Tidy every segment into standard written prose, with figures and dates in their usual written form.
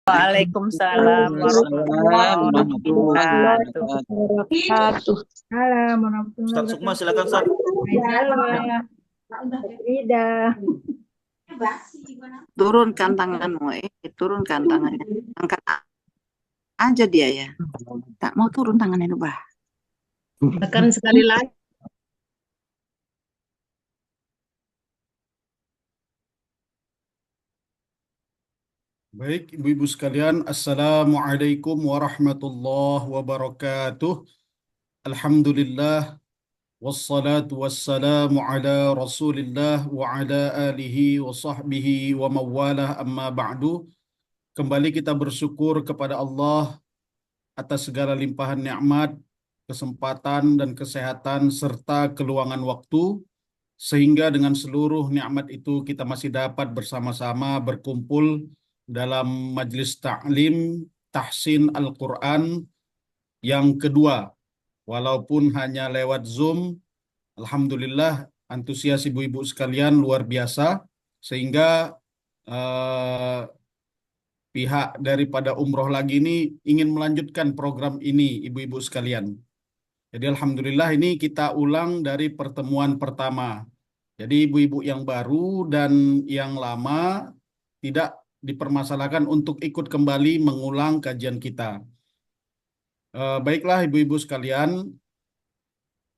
Waalaikumsalam Waalaikumsalam warahmatullahi warahmatullahi wabarakatuh. wabarakatuh. Salam warahmatullahi Ustaz Sukma, wabarakatuh. silakan Ustaz. Salam. Rida. Turunkan tanganmu, turunkan tangannya. Angkat aja dia ya. Tak mau turun tangannya, Bah. Tekan sekali lagi. Baik, ibu-ibu sekalian, Assalamualaikum warahmatullahi wabarakatuh. Alhamdulillah, wassalatu wassalamu ala rasulillah wa ala alihi wa sahbihi wa mawalah amma ba'du. Kembali kita bersyukur kepada Allah atas segala limpahan nikmat, kesempatan dan kesehatan serta keluangan waktu, sehingga dengan seluruh nikmat itu kita masih dapat bersama-sama berkumpul dalam majelis ta'lim tahsin Al-Quran yang kedua. Walaupun hanya lewat Zoom, alhamdulillah antusias ibu-ibu sekalian luar biasa, sehingga pihak daripada Umroh Lagi ini ingin melanjutkan program ini, ibu-ibu sekalian. Jadi alhamdulillah ini kita ulang dari pertemuan pertama. Jadi ibu-ibu yang baru dan yang lama tidak dipermasalahkan untuk ikut kembali mengulang kajian kita. Baiklah ibu-ibu sekalian,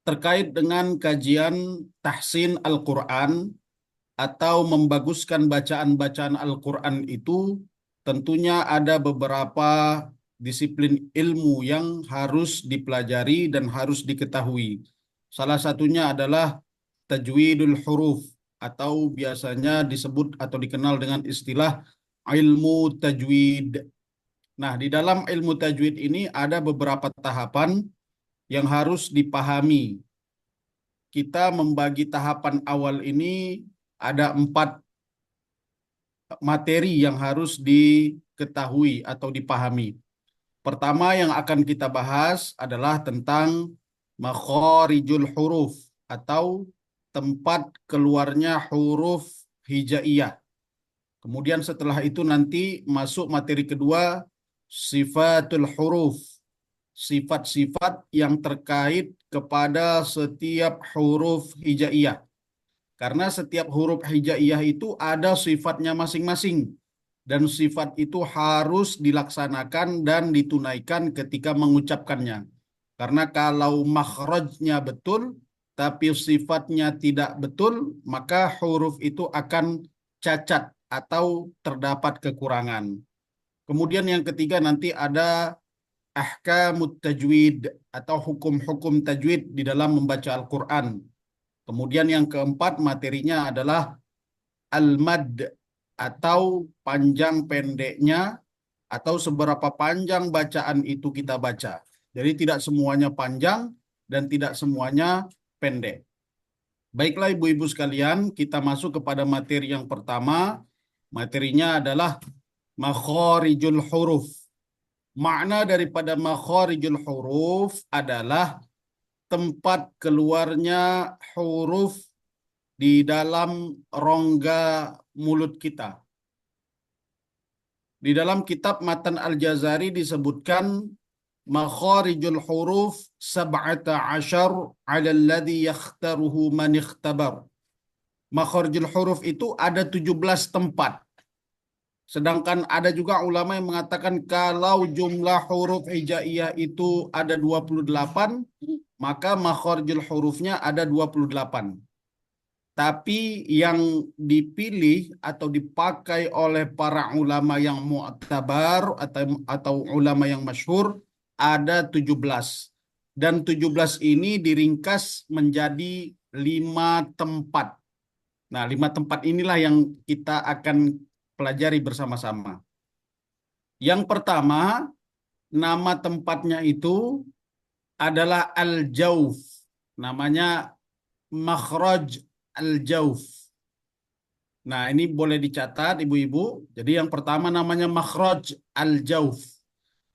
terkait dengan kajian tahsin Al-Quran atau membaguskan bacaan-bacaan Al-Quran itu, tentunya ada beberapa disiplin ilmu yang harus dipelajari dan harus diketahui. Salah satunya adalah tajwidul huruf, atau biasanya disebut atau dikenal dengan istilah ilmu tajwid. Nah, di dalam ilmu tajwid ini ada beberapa tahapan yang harus dipahami. Kita membagi tahapan awal ini ada 4 materi yang harus diketahui atau dipahami. Pertama yang akan kita bahas adalah tentang makharijul huruf atau tempat keluarnya huruf hijaiyah. Kemudian setelah itu nanti masuk materi kedua, sifatul huruf. Sifat-sifat yang terkait kepada setiap huruf hijaiyah. Karena setiap huruf hijaiyah itu ada sifatnya masing-masing. Dan sifat itu harus dilaksanakan dan ditunaikan ketika mengucapkannya. Karena kalau makhrajnya betul, tapi sifatnya tidak betul, maka huruf itu akan cacat atau terdapat kekurangan. Kemudian yang ketiga nanti ada ahkamut tajwid atau hukum-hukum tajwid di dalam membaca Al-Quran. Kemudian yang keempat materinya adalah al-mad atau panjang pendeknya atau seberapa panjang bacaan itu kita baca. Jadi tidak semuanya panjang dan tidak semuanya pendek. Baiklah ibu-ibu sekalian, kita masuk kepada materi yang pertama. Materinya adalah makharijul huruf. Makna daripada makharijul huruf adalah tempat keluarnya huruf di dalam rongga mulut kita. Di dalam kitab Matan Al-Jazari disebutkan makharijul huruf 17 ala alladhi yakhtaruhu man ikhtabar. Makharijul huruf itu ada 17 tempat. Sedangkan ada juga ulama yang mengatakan kalau jumlah huruf hijaiyah itu ada 28, maka makharijul hurufnya ada 28. Tapi yang dipilih atau dipakai oleh para ulama yang mu'tabar atau ulama yang masyhur ada 17. Dan 17 ini diringkas menjadi 5 tempat. Nah, 5 tempat inilah yang kita akan pelajari bersama-sama. Yang pertama, nama tempatnya itu adalah Al-Jauf. Namanya makhraj Al-Jauf. Nah, ini boleh dicatat ibu-ibu. Jadi yang pertama namanya makhraj Al-Jauf.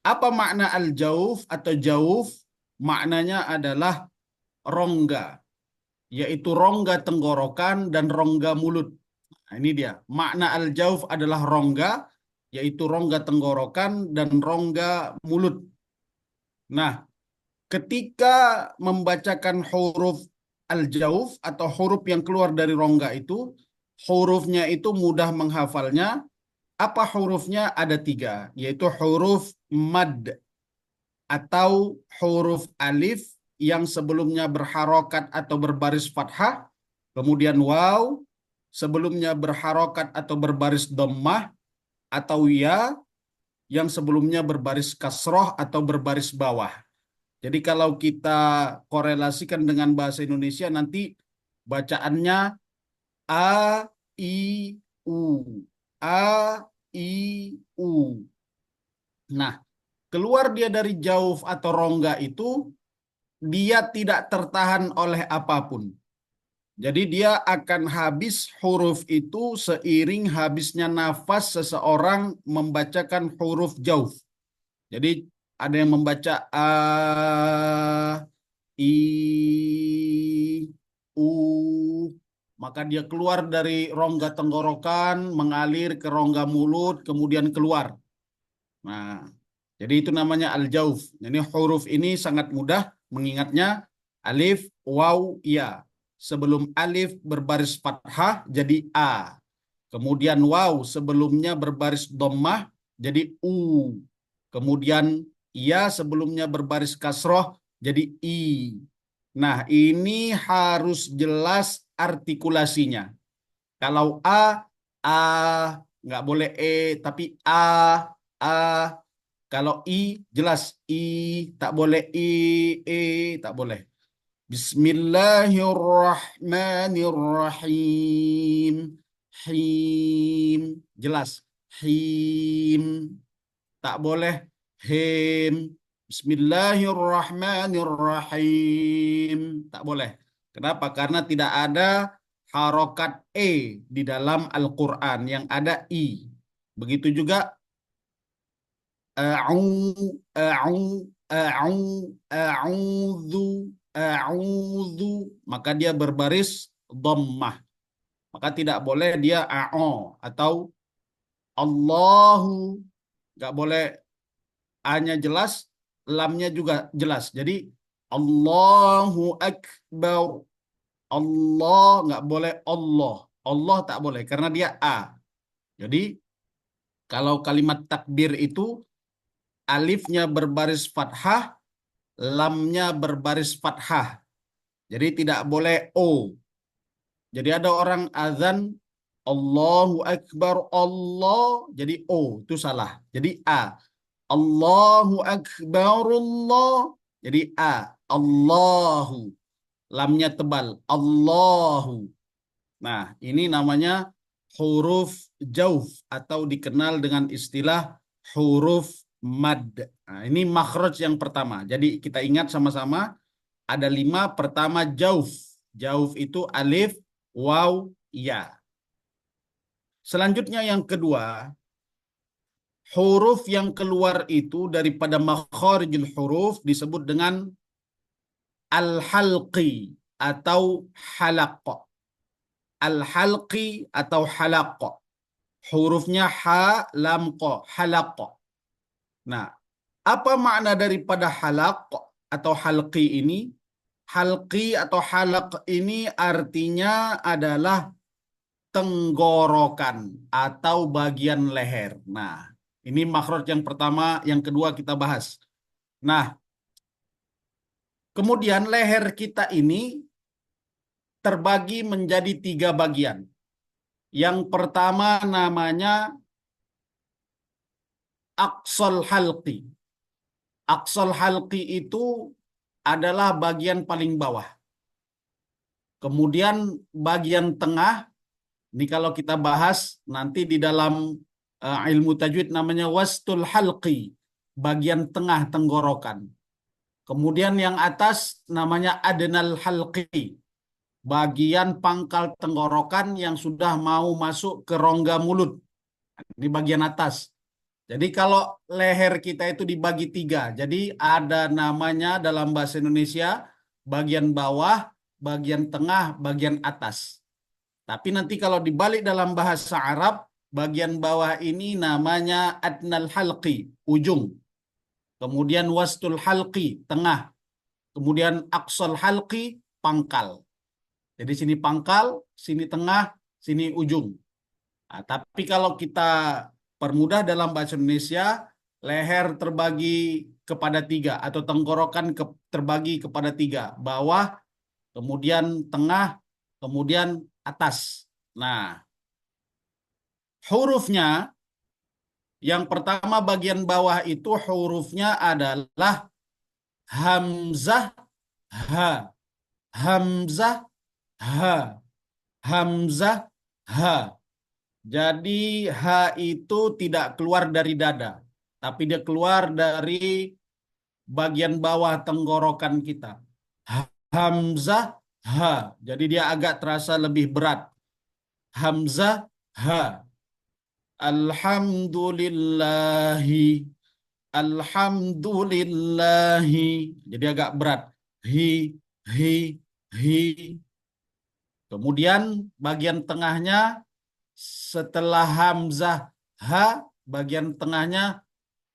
Apa makna Al-Jauf atau Jauf? Maknanya adalah rongga, yaitu rongga tenggorokan dan rongga mulut. Nah, ini dia. Makna Al-Jauf adalah rongga, yaitu rongga tenggorokan dan rongga mulut. Nah, ketika membacakan huruf al-jauf atau huruf yang keluar dari rongga itu, hurufnya itu mudah menghafalnya. Apa hurufnya? Ada 3, yaitu huruf mad atau huruf alif yang sebelumnya berharokat atau berbaris fathah, kemudian waw sebelumnya berharokat atau berbaris dhammah, atau ya yang sebelumnya berbaris kasroh atau berbaris bawah. Jadi kalau kita korelasikan dengan bahasa Indonesia nanti bacaannya a i u, a i u. Nah, keluar dia dari jauf atau rongga itu, dia tidak tertahan oleh apapun. Jadi dia akan habis huruf itu seiring habisnya nafas seseorang membacakan huruf jauf. Jadi ada yang membaca a, i, u, maka dia keluar dari rongga tenggorokan, mengalir ke rongga mulut, kemudian keluar. Nah, jadi itu namanya al-jauf. Jadi huruf ini sangat mudah mengingatnya. Alif, waw, ya. Sebelum alif berbaris fathah jadi a. Kemudian waw sebelumnya berbaris dhammah jadi u. Kemudian ya sebelumnya berbaris kasroh jadi i. Nah, ini harus jelas artikulasinya. Kalau a, nggak boleh tapi a. Kalau i, jelas i, tak boleh tak boleh. Bismillahirrahmanirrahim. Him, jelas. Him, tak boleh him. Bismillahirrahmanirrahim, tak boleh. Kenapa? Karena tidak ada harokat di dalam Al-Quran, yang ada i. Begitu juga a'udzu, maka dia berbaris dhammah. Maka tidak boleh dia atau Allahu, nggak boleh a-nya jelas, lamnya juga jelas. Jadi Allahu Akbar. Allah, nggak boleh Allah. Allah tak boleh karena dia a. Jadi kalau kalimat takbir itu alifnya berbaris fathah, lamnya berbaris fathah. Jadi tidak boleh o. Jadi ada orang azan Allahu Akbar Allah jadi o, itu salah. Jadi a. Allahu Akbar Allah jadi a. Allahu, lamnya tebal. Allahu. Nah, ini namanya huruf jauf atau dikenal dengan istilah huruf mad. Nah, ini makhraj yang pertama. Jadi kita ingat sama-sama ada 5. Pertama jauf. Jauf itu alif, waw, ya. Selanjutnya yang kedua, huruf yang keluar itu daripada makharijul huruf disebut dengan al-halqi atau halaq. Al-halqi atau halaq. Hurufnya ha, lam, qa, halaq. Nah, apa makna daripada halaq atau halqi ini? Halqi atau halaq ini artinya adalah tenggorokan atau bagian leher. Nah, ini makhraj yang pertama, yang kedua kita bahas. Nah, kemudian leher kita ini terbagi menjadi 3 bagian. Yang pertama namanya aqsal halqi. Aqsal halqi itu adalah bagian paling bawah. Kemudian bagian tengah, ini kalau kita bahas nanti di dalam ilmu tajwid namanya wastul halqi, bagian tengah tenggorokan. Kemudian yang atas namanya adnal halqi, bagian pangkal tenggorokan yang sudah mau masuk ke rongga mulut. Ini bagian atas. Jadi kalau leher kita itu dibagi 3, jadi ada namanya dalam bahasa Indonesia bagian bawah, bagian tengah, bagian atas. Tapi nanti kalau dibalik dalam bahasa Arab, bagian bawah ini namanya adnal halqi, ujung. Kemudian wastul halqi, tengah. Kemudian aqsal halqi, pangkal. Jadi sini pangkal, sini tengah, sini ujung. Nah, tapi kalau kita permudah dalam bahasa Indonesia, leher terbagi kepada tiga atau tenggorokan terbagi kepada tiga. Bawah, kemudian tengah, kemudian atas. Nah, hurufnya yang pertama bagian bawah itu hurufnya adalah hamzah ha, hamzah ha, hamzah ha. Jadi ha itu tidak keluar dari dada, tapi dia keluar dari bagian bawah tenggorokan kita. Hamzah ha. Jadi dia agak terasa lebih berat. Hamzah ha. Alhamdulillahi. Alhamdulillahi. Jadi agak berat. Hi, hi, hi. Kemudian bagian tengahnya setelah hamzah ha, bagian tengahnya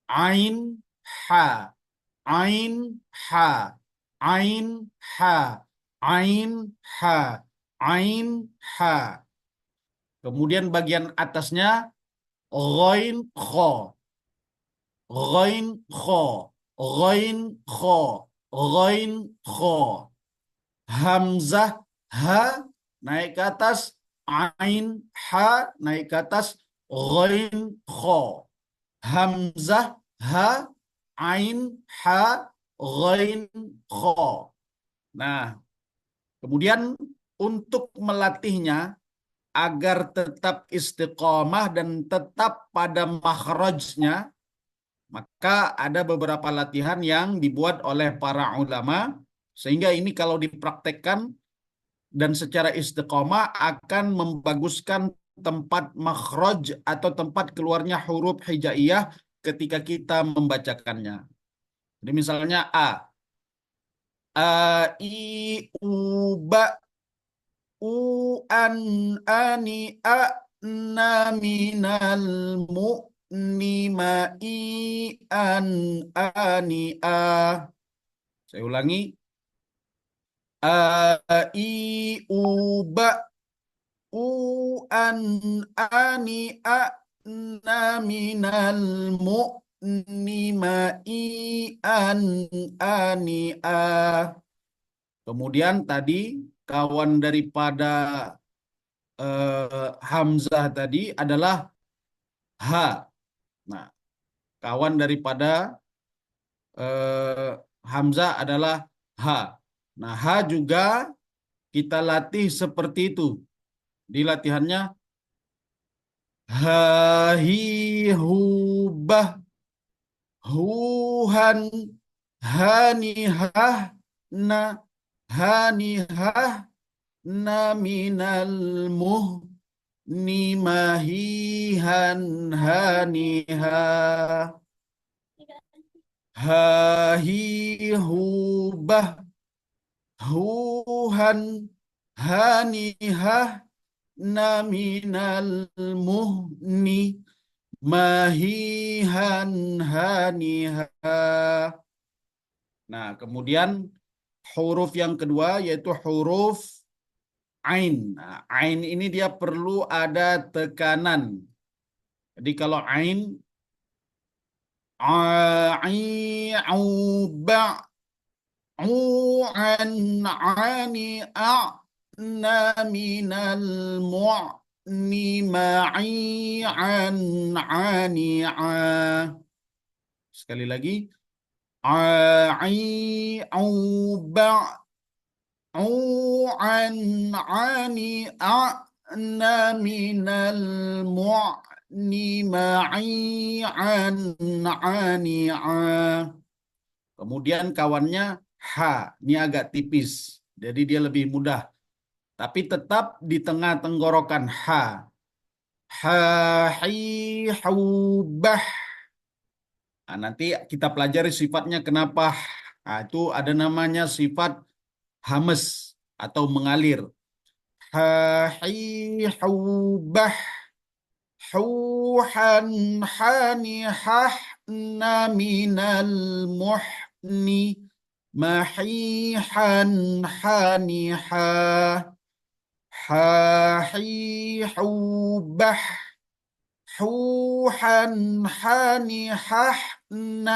ain ha. Ain ha. Ain ha. Ain ha. Ain ha. Kemudian bagian atasnya ghain kha. Ghain kha. Ghain kha. Ghain kha. Hamzah ha naik ke atas, ain ha naik ke atas, ghain kha. Hamzah ha, ain ha, ghain kha. Nah, kemudian untuk melatihnya agar tetap istiqomah dan tetap pada makhrajnya, maka ada beberapa latihan yang dibuat oleh para ulama, sehingga ini kalau dipraktekkan dan secara istiqomah akan membaguskan tempat makhraj atau tempat keluarnya huruf hijaiyah ketika kita membacakannya. Jadi misalnya i, u, ba, u, an, ani, na, minal, mu, ni, ma, i, an, ani, a. Saya ulangi. I, u, ba, u, an, ani, na, minal, mu, ni, ma, i, an, ani, a. Kemudian tadi kawan daripada hamzah tadi adalah ha. Nah, kawan daripada hamzah adalah ha. Nah, ha juga kita latih seperti itu. Di latihannya ha, hi, hu, bah, huhan, hani, hah, na, hani, hah, na, minal, muh, ni, mahihan, hani, ha. Ha, hi, hu, bah, huhan, hani, hah, na, minal, muhni, mahihan, haniha. Nah, kemudian huruf yang kedua yaitu huruf ain. Nah, ain ini dia perlu ada tekanan. Jadi kalau ain ai, au, ba, u, an, ani, a, na, minal, mu, ni, ma'i, an, ani, a. Sekali lagi. Ai, au, ba, u, an, ani, a, na, minal, mu, ni, ma'i, an, ani, a. Kemudian kawannya ha, ini agak tipis, jadi dia lebih mudah. Tapi tetap di tengah tenggorokan ha. Ha, hi, hu, bah. Nah, nanti kita pelajari sifatnya kenapa. Nah, itu ada namanya sifat hames atau mengalir. Ha, hi, hu, bah. حوحا حنححن من المحن محيحا حنحا حاحيح بح حوحا حنححن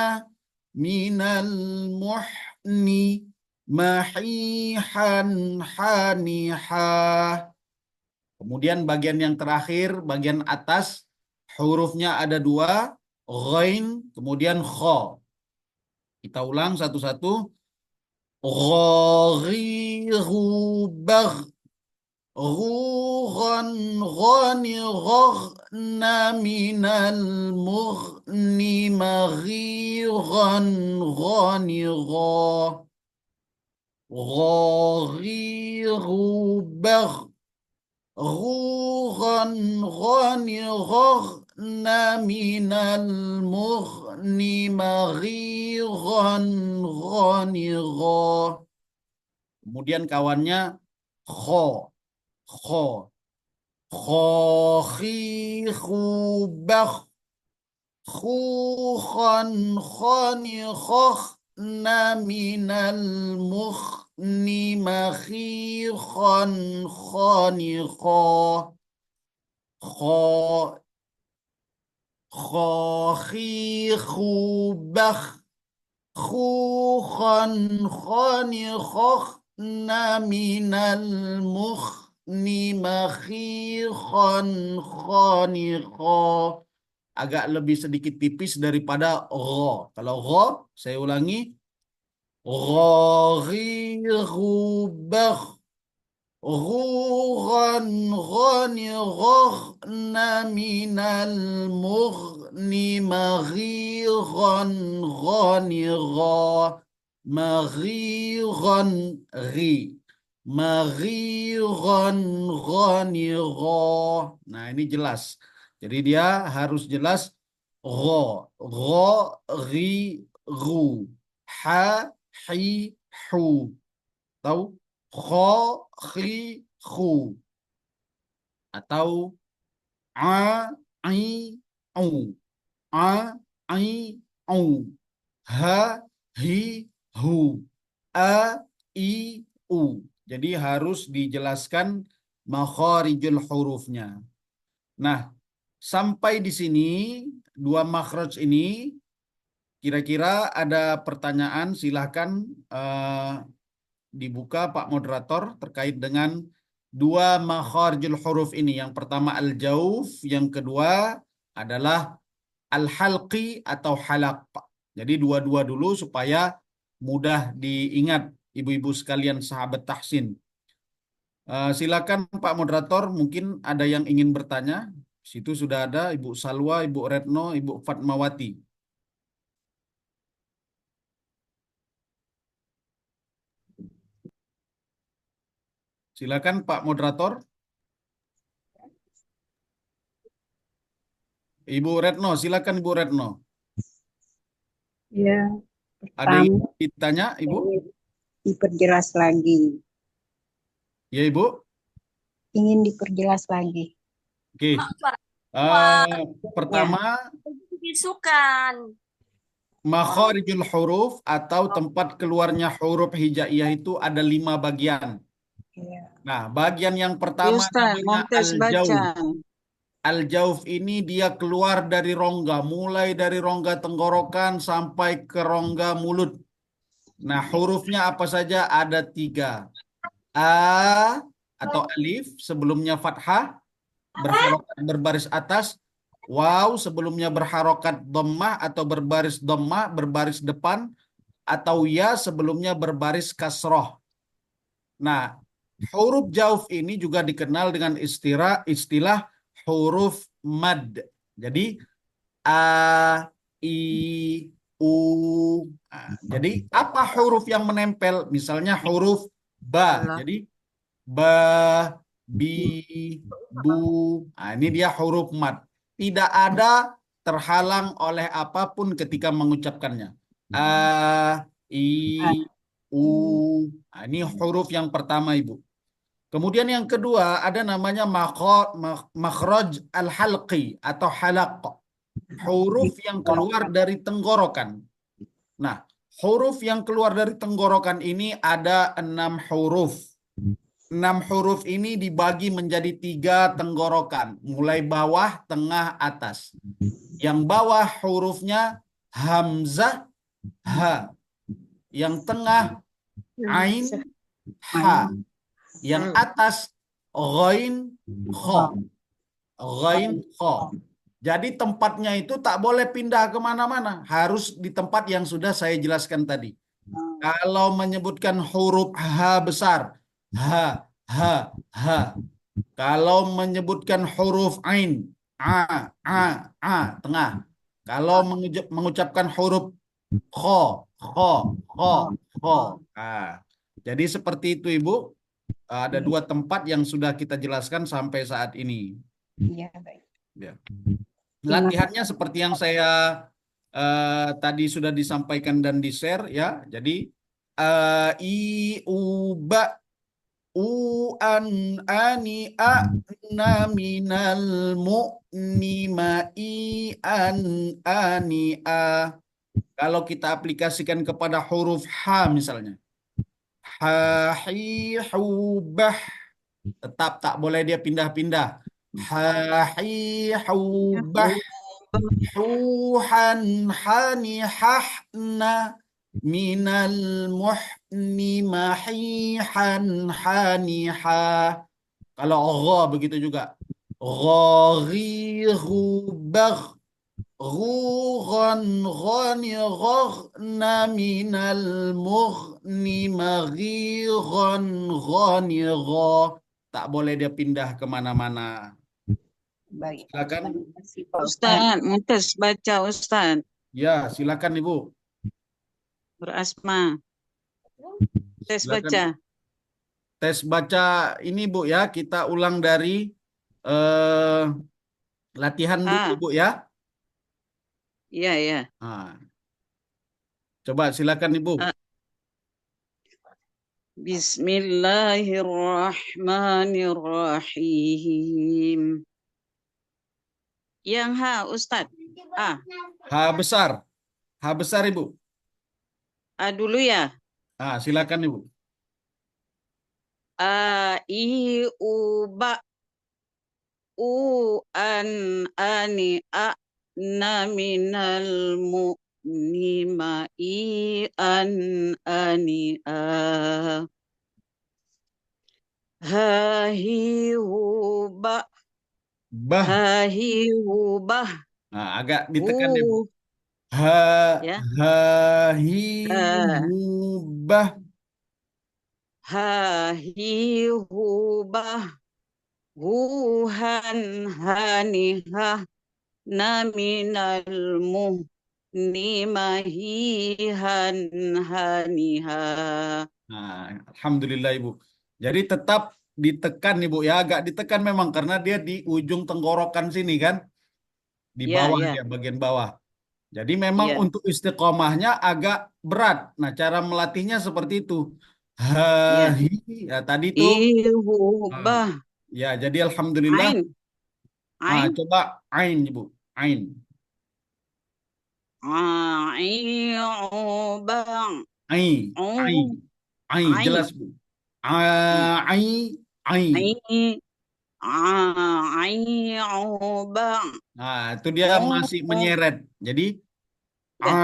من المحن محيحا حنحا. Kemudian bagian yang terakhir, bagian atas, hurufnya ada dua, ghain, kemudian kha. Kita ulang satu-satu. Ghaghiru bagh. Ghughan ghani ghaghna minal mughni maghighan ghani gha. Ghaghiru bagh. Ghughan ghani ghaghna minal mughni maghighan ghani gha. Kemudian kawannya kho. Kho. Khakhihu bakh. Khukhan khani khakhna minal mukhni makhikhan khani kha. Khakhihu bakh. Khukhan khani khakhna minal mukhni makhikhan khani kha. Agak lebih sedikit tipis daripada gha. Kalau gha, saya ulangi. Ghaghiru bagh. Ghughan ghani ghaghna minal mughni maghighan ghani gha. Maghighan ghi. Maghighan ghani gha. Nah, ini jelas. Jadi dia harus jelas gha, gha, ghi, ghu, ha, hi, hu. Tahu? Kha, khi, khu. Atau a, i, u. A, i, u. Ha, hi, hu. A, i, u. Jadi harus dijelaskan makharijul hurufnya. Nah, sampai di sini dua makhraj ini kira-kira ada pertanyaan, silahkan dibuka Pak Moderator terkait dengan dua makharijul huruf ini. Yang pertama al-jauf, yang kedua adalah al-halqi atau halaq. Jadi dua-dua dulu supaya mudah diingat ibu-ibu sekalian sahabat tahsin. Silakan Pak Moderator, mungkin ada yang ingin bertanya. Situ sudah ada Ibu Salwa, Ibu Retno, Ibu Fatmawati. Silakan Pak Moderator. Ibu Retno, silakan Ibu Retno. Ya, Ada yang pertama ditanya, Ibu? diperjelas lagi. Ya, Ibu. Ingin diperjelas lagi. Oke. Pertama, Disukan. makharijul huruf atau tempat keluarnya huruf hijaiyah itu ada 5 bagian. Ya. Nah, bagian yang pertama Ustaz, namanya Mumtaz al-jauf. baca. Al-jauf ini dia keluar dari rongga, mulai dari rongga tenggorokan sampai ke rongga mulut. Nah, hurufnya apa saja? Ada 3. A atau alif sebelumnya fathah berbaris atas. Waw sebelumnya berharokat dhammah atau berbaris dhammah berbaris depan. Atau ya sebelumnya berbaris kasroh. Nah, huruf jauf ini juga dikenal dengan istilah huruf mad. Jadi a, i, u. Nah, jadi apa huruf yang menempel? Misalnya huruf ba. Jadi ba, bi, bu. Nah, ini dia huruf mad. Tidak ada terhalang oleh apapun ketika mengucapkannya. A, i, u. Nah, ini huruf yang pertama, Ibu. Kemudian yang kedua ada namanya makhraj al-halqi atau halaq. Huruf yang keluar dari tenggorokan. Nah, huruf yang keluar dari tenggorokan ini ada 6 huruf. 6 huruf ini dibagi menjadi 3 tenggorokan. Mulai bawah, tengah, atas. Yang bawah hurufnya hamzah, ha. Yang tengah, ain, ha. Yang atas, ghain, kha. Ghain, kha. Jadi tempatnya itu tak boleh pindah kemana-mana. Harus di tempat yang sudah saya jelaskan tadi. Kalau menyebutkan huruf H besar, H, H, H. Kalau menyebutkan huruf Ain, A, tengah. Kalau mengucapkan huruf Kho, Kho, Kho, Kho. Nah, jadi seperti itu Ibu. Ada 2 tempat yang sudah kita jelaskan sampai saat ini. Iya, baik. Ya. Latihannya seperti yang saya tadi sudah disampaikan dan di-share ya. Jadi i u ba u an ani a na minal mu ni ma i an ani a. Kalau kita aplikasikan kepada huruf H misalnya. Ha hi hu bah. Tetap tak boleh dia pindah-pindah. Ha hi hu bah. Huhan hani hahna minal muhni mahihan haniha. Kalau gha begitu juga. Ghaghi ghubagh ghughan ghani ghaghna minal mughni maghighan ghani gha. Tak boleh dia pindah kemana-mana. Baik. Silakan. Terima kasih, Pak Ustaz, Mumtaz baca Ustaz. Ya, silakan Ibu. Berasma. Tes Silakan. baca. Tes baca ini Bu ya, kita ulang dari latihan dulu Bu ya. Iya, iya. Nah, coba silakan Ibu. Bismillahirrahmanirrahim. Yang H, Ustaz. A. H besar. H besar Ibu. A dulu ya. Ah, silakan Ibu. A, I, U, Ba. U, An, Ani, A. Na, minal, Mu, Ni, Ma, I, An, Ani, A. Ha, Hi, Hu, Ba. Bah. Ha, Hi, Hu, Bah. Nah, agak ditekan Ibu. Hu, Ha, ya. ha, hi, Ha, hu, bah. Ha, Hi, Hu, Bah. Hu, Han, Hani, Ha. Na, minal, Mu. Ni, Ma, Hi, Han, Hani, Ha. Nah, alhamdulillah Ibu. Jadi tetap ditekan Ibu ya, agak ditekan memang karena dia di ujung tenggorokan sini kan, di Ya, bawah ya, dia bagian bawah. Jadi memang ya. untuk istiqomahnya agak berat. Nah, cara melatihnya seperti itu. Ya. Hahi, ya tadi tuh. Ihu, ah, Bah. Ya, jadi alhamdulillah. Ain. Ain. Coba ain Ibu, ain. Ai, Bang. Ai, ai, Oh, ai, Ain. jelas Bu. Ai, ai. Ai. Ai, Bang. Nah, itu dia Oh, masih menyeret. Jadi a, ya.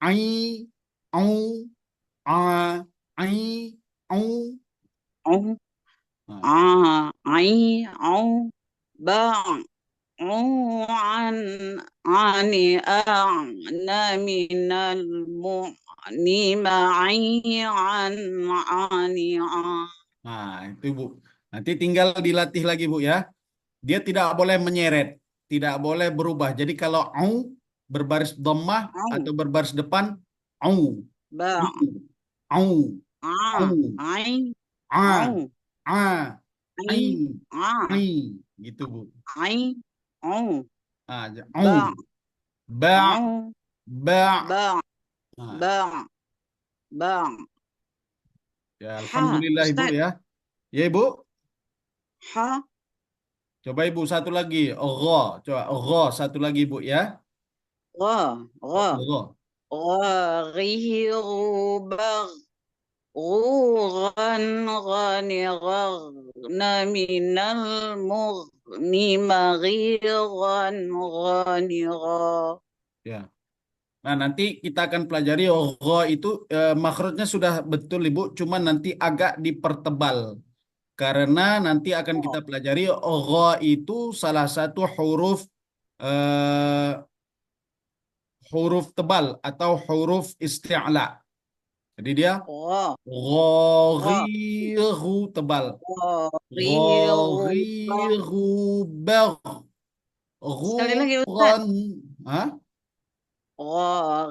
ai, au, a, ai, au. Oh, Nah, Ai, Bang. Oh, Ani, Na, minal, Ni, Ma'i, Ani, itu Bu. Nanti tinggal dilatih lagi Bu ya. Dia tidak boleh menyeret, tidak boleh berubah. Jadi kalau au berbaris dhammah Au, atau berbaris depan, au, Bang. au, au, Ai, a, Au. a, ai, Ai, ai, gitu Bu. Ai, Au. Au, Ba, ba, Au. ba. Ba, Nah, Ba, Ba. ya Ha, alhamdulillah Ibu Ustaz. ya. Ya Ibu. Ha. Coba Ibu satu lagi. Gha. Coba gha satu lagi Ibu ya. Gha. Gha. Gha. غير بغ غورا غنغرن من المغن مغيرا غنغا. Ya. Nah, nanti kita akan pelajari gha itu makhrajnya sudah betul Ibu, cuman nanti agak dipertebal. Karena nanti akan kita pelajari gha itu salah satu eh, huruf tebal atau huruf isti'la. Jadi dia غا غا ghaghiru tebal. غير بغ. Ghaghiru bagh. Sekali lagi Ustaz. Ghuran. Hah?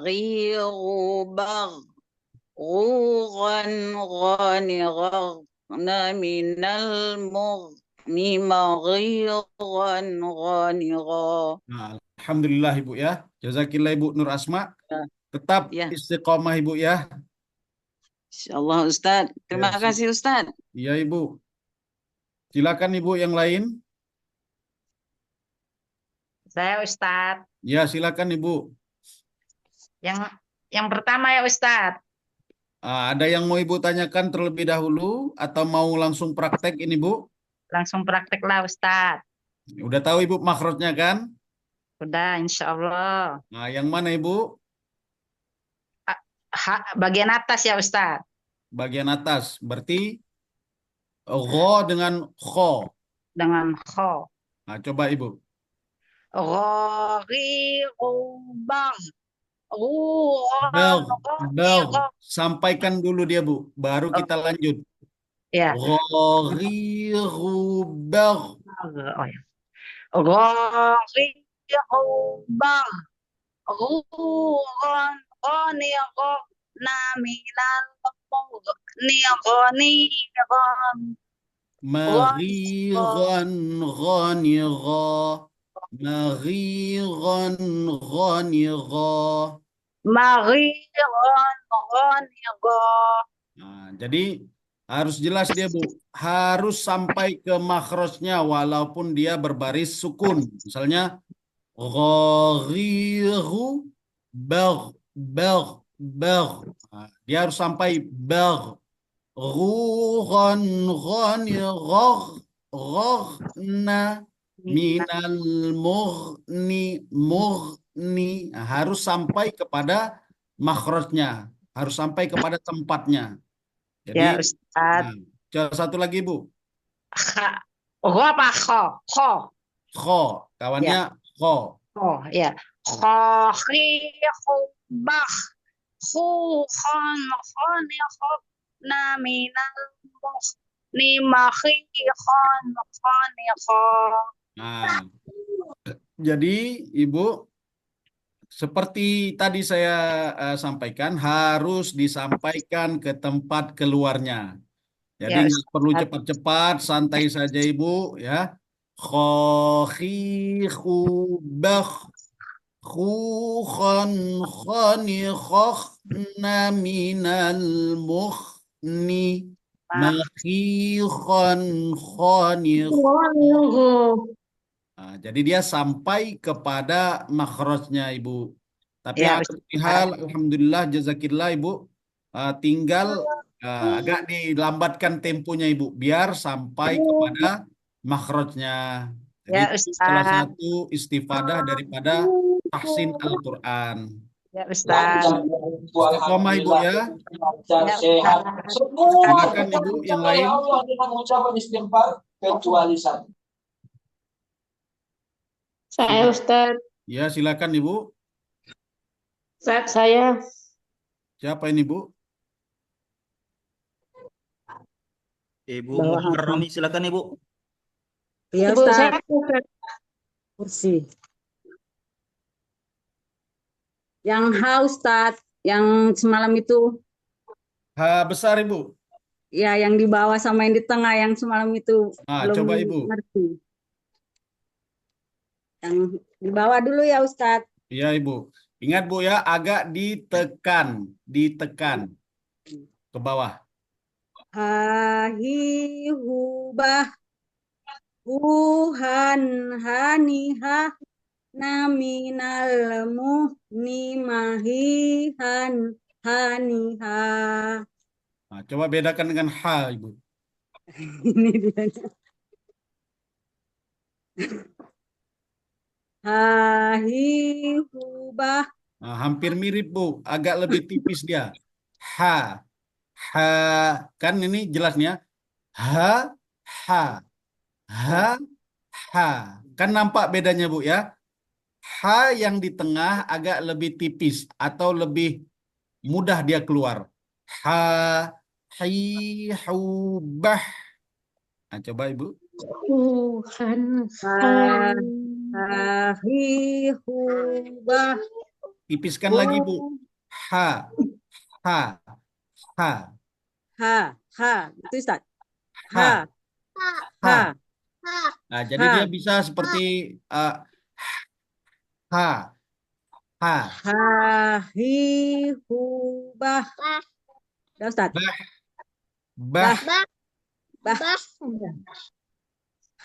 غير بغ غورا غنغرن من المغن مغيرا غنغا. Nah, Alhamdulillah Ibu ya. Jazakillah Ibu Nur Asma. Tetap Ya, istiqomah Ibu ya. insyaallah Ustaz. Terima Ya, kasih Ustaz. iya Ibu. Silakan Ibu yang lain. Saya Ustadz. Ya, silakan Ibu. Yang yang pertama ya Ustadz. Ada yang mau Ibu tanyakan terlebih dahulu atau mau langsung praktek ini Bu? Langsung praktek lah Ustadz. Udah tahu Ibu makhrajnya kan? Udah insya Allah. Nah, yang mana Ibu? Bagian atas ya Ustadz. Bagian atas. Berarti gha dengan kho. Dengan kho. Nah, coba Ibu. Ghirubang. Bel, bel. Sampaikan dulu dia Bu. Baru kita lanjut. Ya. Ghirubang. Oh ya. Ghirubang. Ruhan qaniqna minal mughniqan. Maghiran ghanigha. Maghiran ghanigha. Maghiran ghanigha. Nah, jadi harus jelas dia Bu. Harus sampai ke makhrajnya walaupun dia berbaris sukun. Misalnya ghagiru bagh bagh bagh. Nah, dia harus sampai bagh. Ghuran ghanigha ghagna minal mughni mughni. Nah, harus sampai kepada makhrajnya. Harus sampai kepada tempatnya. Jadi, Ya Ustaz. satu lagi Bu. Kha. Gha apa kho? Kho. Kho, kawannya kho. Oh ya. Khahibah. Khuhan khaniqna minal mughni makhihan khaniqa. Nah, jadi Ibu, seperti tadi saya sampaikan, harus disampaikan ke tempat keluarnya. Jadi Ya, nggak perlu Ustaz. cepat-cepat, santai saja Ibu ya. Khokhibah khukhan khanikhna minal mukhni makhikhan khanikh. Nah, jadi dia sampai kepada makhrajnya Ibu. Tapi Ya, ada hal, alhamdulillah, jazakillah Ibu, tinggal agak dilambatkan temponya Ibu, biar sampai kepada makhrajnya. Jadi Ya, itu salah Ustaz. satu istifadah daripada tahsin Al-Quran. Ya, Ustaz. Istiqomah Ibu ya. Ya, Ustaz. Silakan Ibu yang lain. Allah dengan ucapan istighfar kecuali satu. Saya Ustaz, Ya, silakan Ibu. Ustaz saya Siapa ini Bu? Ibu Muhammad Romi, silakan Ibu. ya Ibu Ustaz, saya kursi. Yang H Ustaz, yang semalam itu, Ha besar Ibu. ya yang di bawah sama yang di tengah yang semalam itu belum Coba Ibu. ngerti. Yang di bawah dulu ya Ustaz. Iya Ibu. Ingat Bu ya, agak ditekan, ditekan ke bawah. Hahihubah, Huhan haniha naminal muhnimahihan haniha. Nah, coba bedakan dengan ha, Ibu. Ini dia. Hahihubah. Nah, hampir mirip, Bu. Agak lebih tipis dia. Ha. Ha. Kan ini jelasnya. Ha. Ha. Ha. Ha. Kan nampak bedanya, Bu, ya? Ha yang di tengah agak lebih tipis atau lebih mudah dia keluar. Ha. Hi. Hu. Bah. Nah, coba, Ibu. Tuhan Hahihubah. Tipiskan lagi, Bu. Ha. Ha. Ha. Ha. Ha. Itu Ustaz. Ha. Ha. Ha. Ha. Nah, jadi dia Ha. bisa seperti ha, ha, Hahihubah. Ya Ustaz. bah, bah, Bah.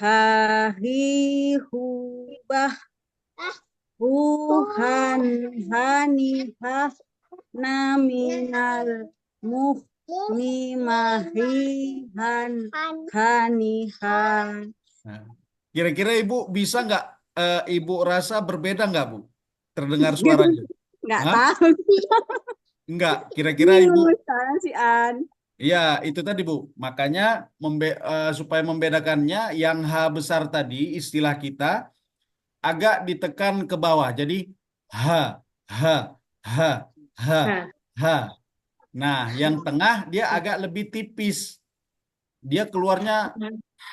Hahihubah. Huhan hanihah naminal muhnimahihan hanihan. Nah, kira-kira Ibu bisa nggak, Ibu rasa berbeda nggak, Bu? Terdengar suaranya? Nggak Hah? tahu. Nggak, kira-kira Ibu. Ustaz, si An. Ya, itu tadi, Bu. Makanya supaya membedakannya, yang H besar tadi, istilah kita, agak ditekan ke bawah. Jadi, ha, ha, ha, ha, ha. Nah, yang tengah dia agak lebih tipis. Dia keluarnya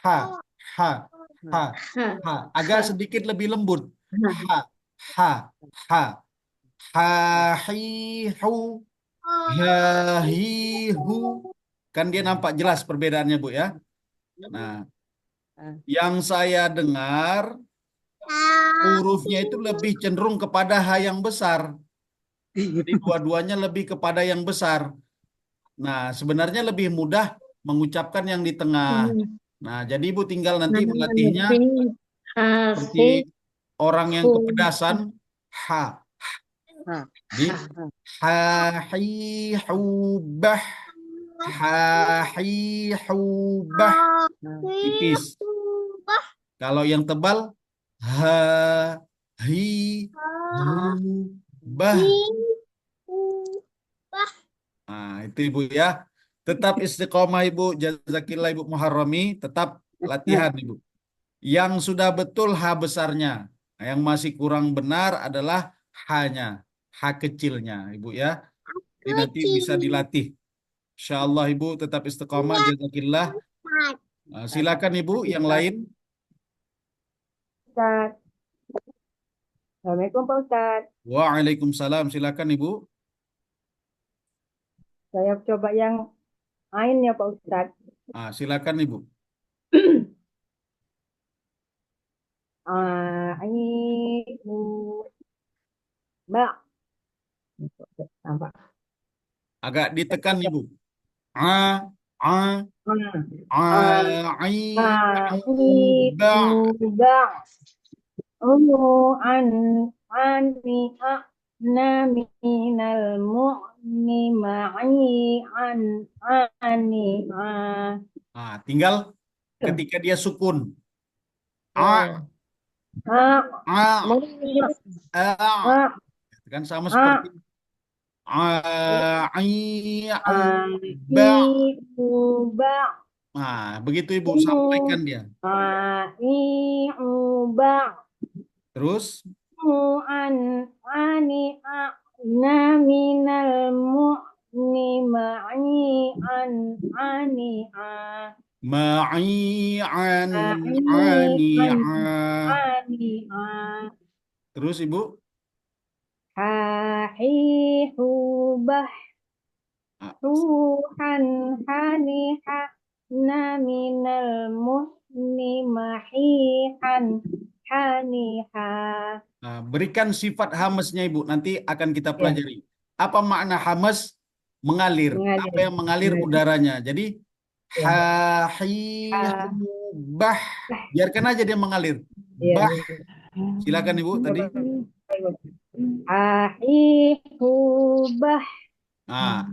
ha, ha, ha, ha. Agak sedikit lebih lembut. Ha, ha, ha. Ha, hi, hu, ha, hi, hu. Kan dia nampak jelas perbedaannya, Bu, ya. Nah, yang saya dengar hurufnya itu lebih cenderung kepada H yang besar. Jadi dua-duanya lebih kepada yang besar. Nah, sebenarnya lebih mudah mengucapkan yang di tengah. Nah, jadi Ibu tinggal nanti melatihnya seperti orang yang kepedasan. Ha. Di ha, hi, hu, bah. Ha, hi, hu, bah. Tipis. Kalau yang tebal, ha, hi, hu, bah. Nah, itu Ibu ya. Tetap istiqomah Ibu. Jazakillah Ibu Muharrami. Tetap latihan Ibu. Yang sudah betul H besarnya. Nah, yang masih kurang benar adalah H-nya. H kecilnya Ibu ya. Jadi nanti bisa dilatih. Insya Allah Ibu tetap istiqomah. Jazakillah. Nah, silakan Ibu yang lain. Ustaz. Assalamualaikum Pak Ustaz. Waalaikumsalam. Silakan Ibu. Saya coba yang Ain ya Pak Ustaz. Nah, silakan Ibu. Ain Mbak. Nampak. Agak ditekan Ibu. A, a, ai, ba. Ani na minal mu'ni ma'i ani Nah, tinggal ketika dia sukun. A, a, kan sama seperti ba. Nah, begitu Ibu sampaikan dia. Terus Ani na minal mu'ni ma'i ani ma'i'an Terus Ibu? Hahihubah Ruhan haniha naminal muhni mahihan haniha. Nah, berikan sifat hamesnya Ibu. Nanti akan kita pelajari. Apa makna hames? Mengalir. Apa yang mengalir udaranya. Jadi Hahi, bah. Biarkan aja dia mengalir. Iya. Bah. Silakan Ibu tadi. Ahihubah Ah,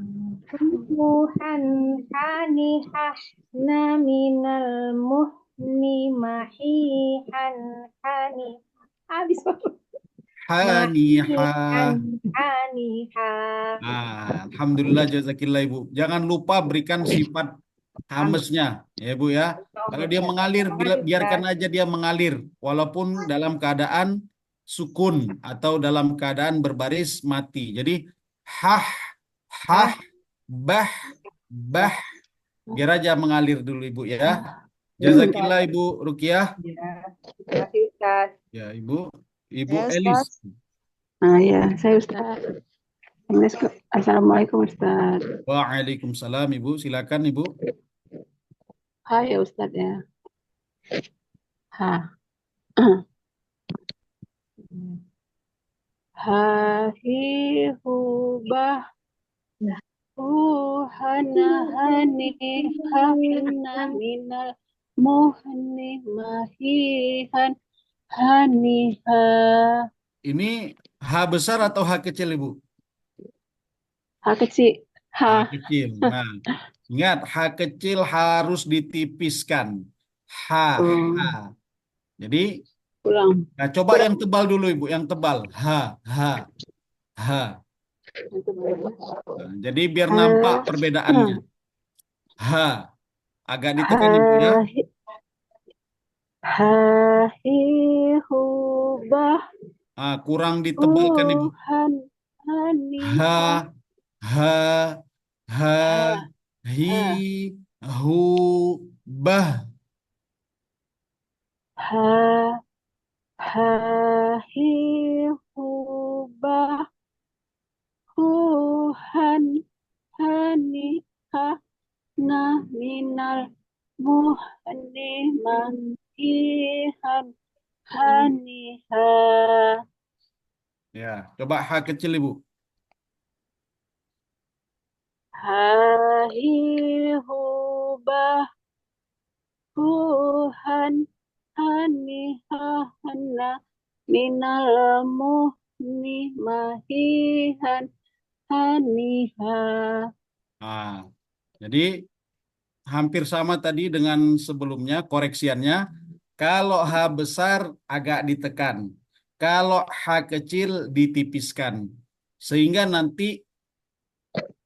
Tuhan hanihah naminal muhni mahihan hani habis haniha. mahihan haniha. Alhamdulillah jazakillah Ibu. Jangan lupa berikan sifat hamesnya ya Ibu ya. Kalau dia mengalir, biarkan aja dia mengalir. Walaupun dalam keadaan sukun atau dalam keadaan berbaris mati. Jadi hah, hah, bah, bah. Biar aja mengalir dulu Ibu ya. Jazakillah Ibu Rukiah. Ya, terima kasih Ustaz. Ya Ibu. Ibu Ya, Elis. Ustaz. Ya, saya Ustaz. Assalamualaikum Ustaz. Waalaikumsalam Ibu. Silakan Ibu. Hai ya Ustaz ya. Ha. Hahi hubah hana hani hana minal muhni mahihan haniha. Ini H besar atau H kecil Ibu? Ha kecil. H Ha. kecil. Nah, ingat H kecil harus ditipiskan. H, H. Jadi, Ulang. nah coba yang tebal dulu Ibu, yang tebal. H, H, H. Nah, jadi biar nampak perbedaannya. H, agak ditekan Ibu ya. Hahi hubah Kurang ditebalkan Ibu. hani H, H, H, hi, hu, bah. ha hahi hubah huhan hani ha na minal muhni mankihan haniha. Ya, coba H kecil Ibu. Hahi hubah huhan hani hana minal muhni mahihan haniha. Jadi hampir sama tadi dengan sebelumnya koreksiannya. Kalau H besar agak ditekan. Kalau H kecil ditipiskan. Sehingga nanti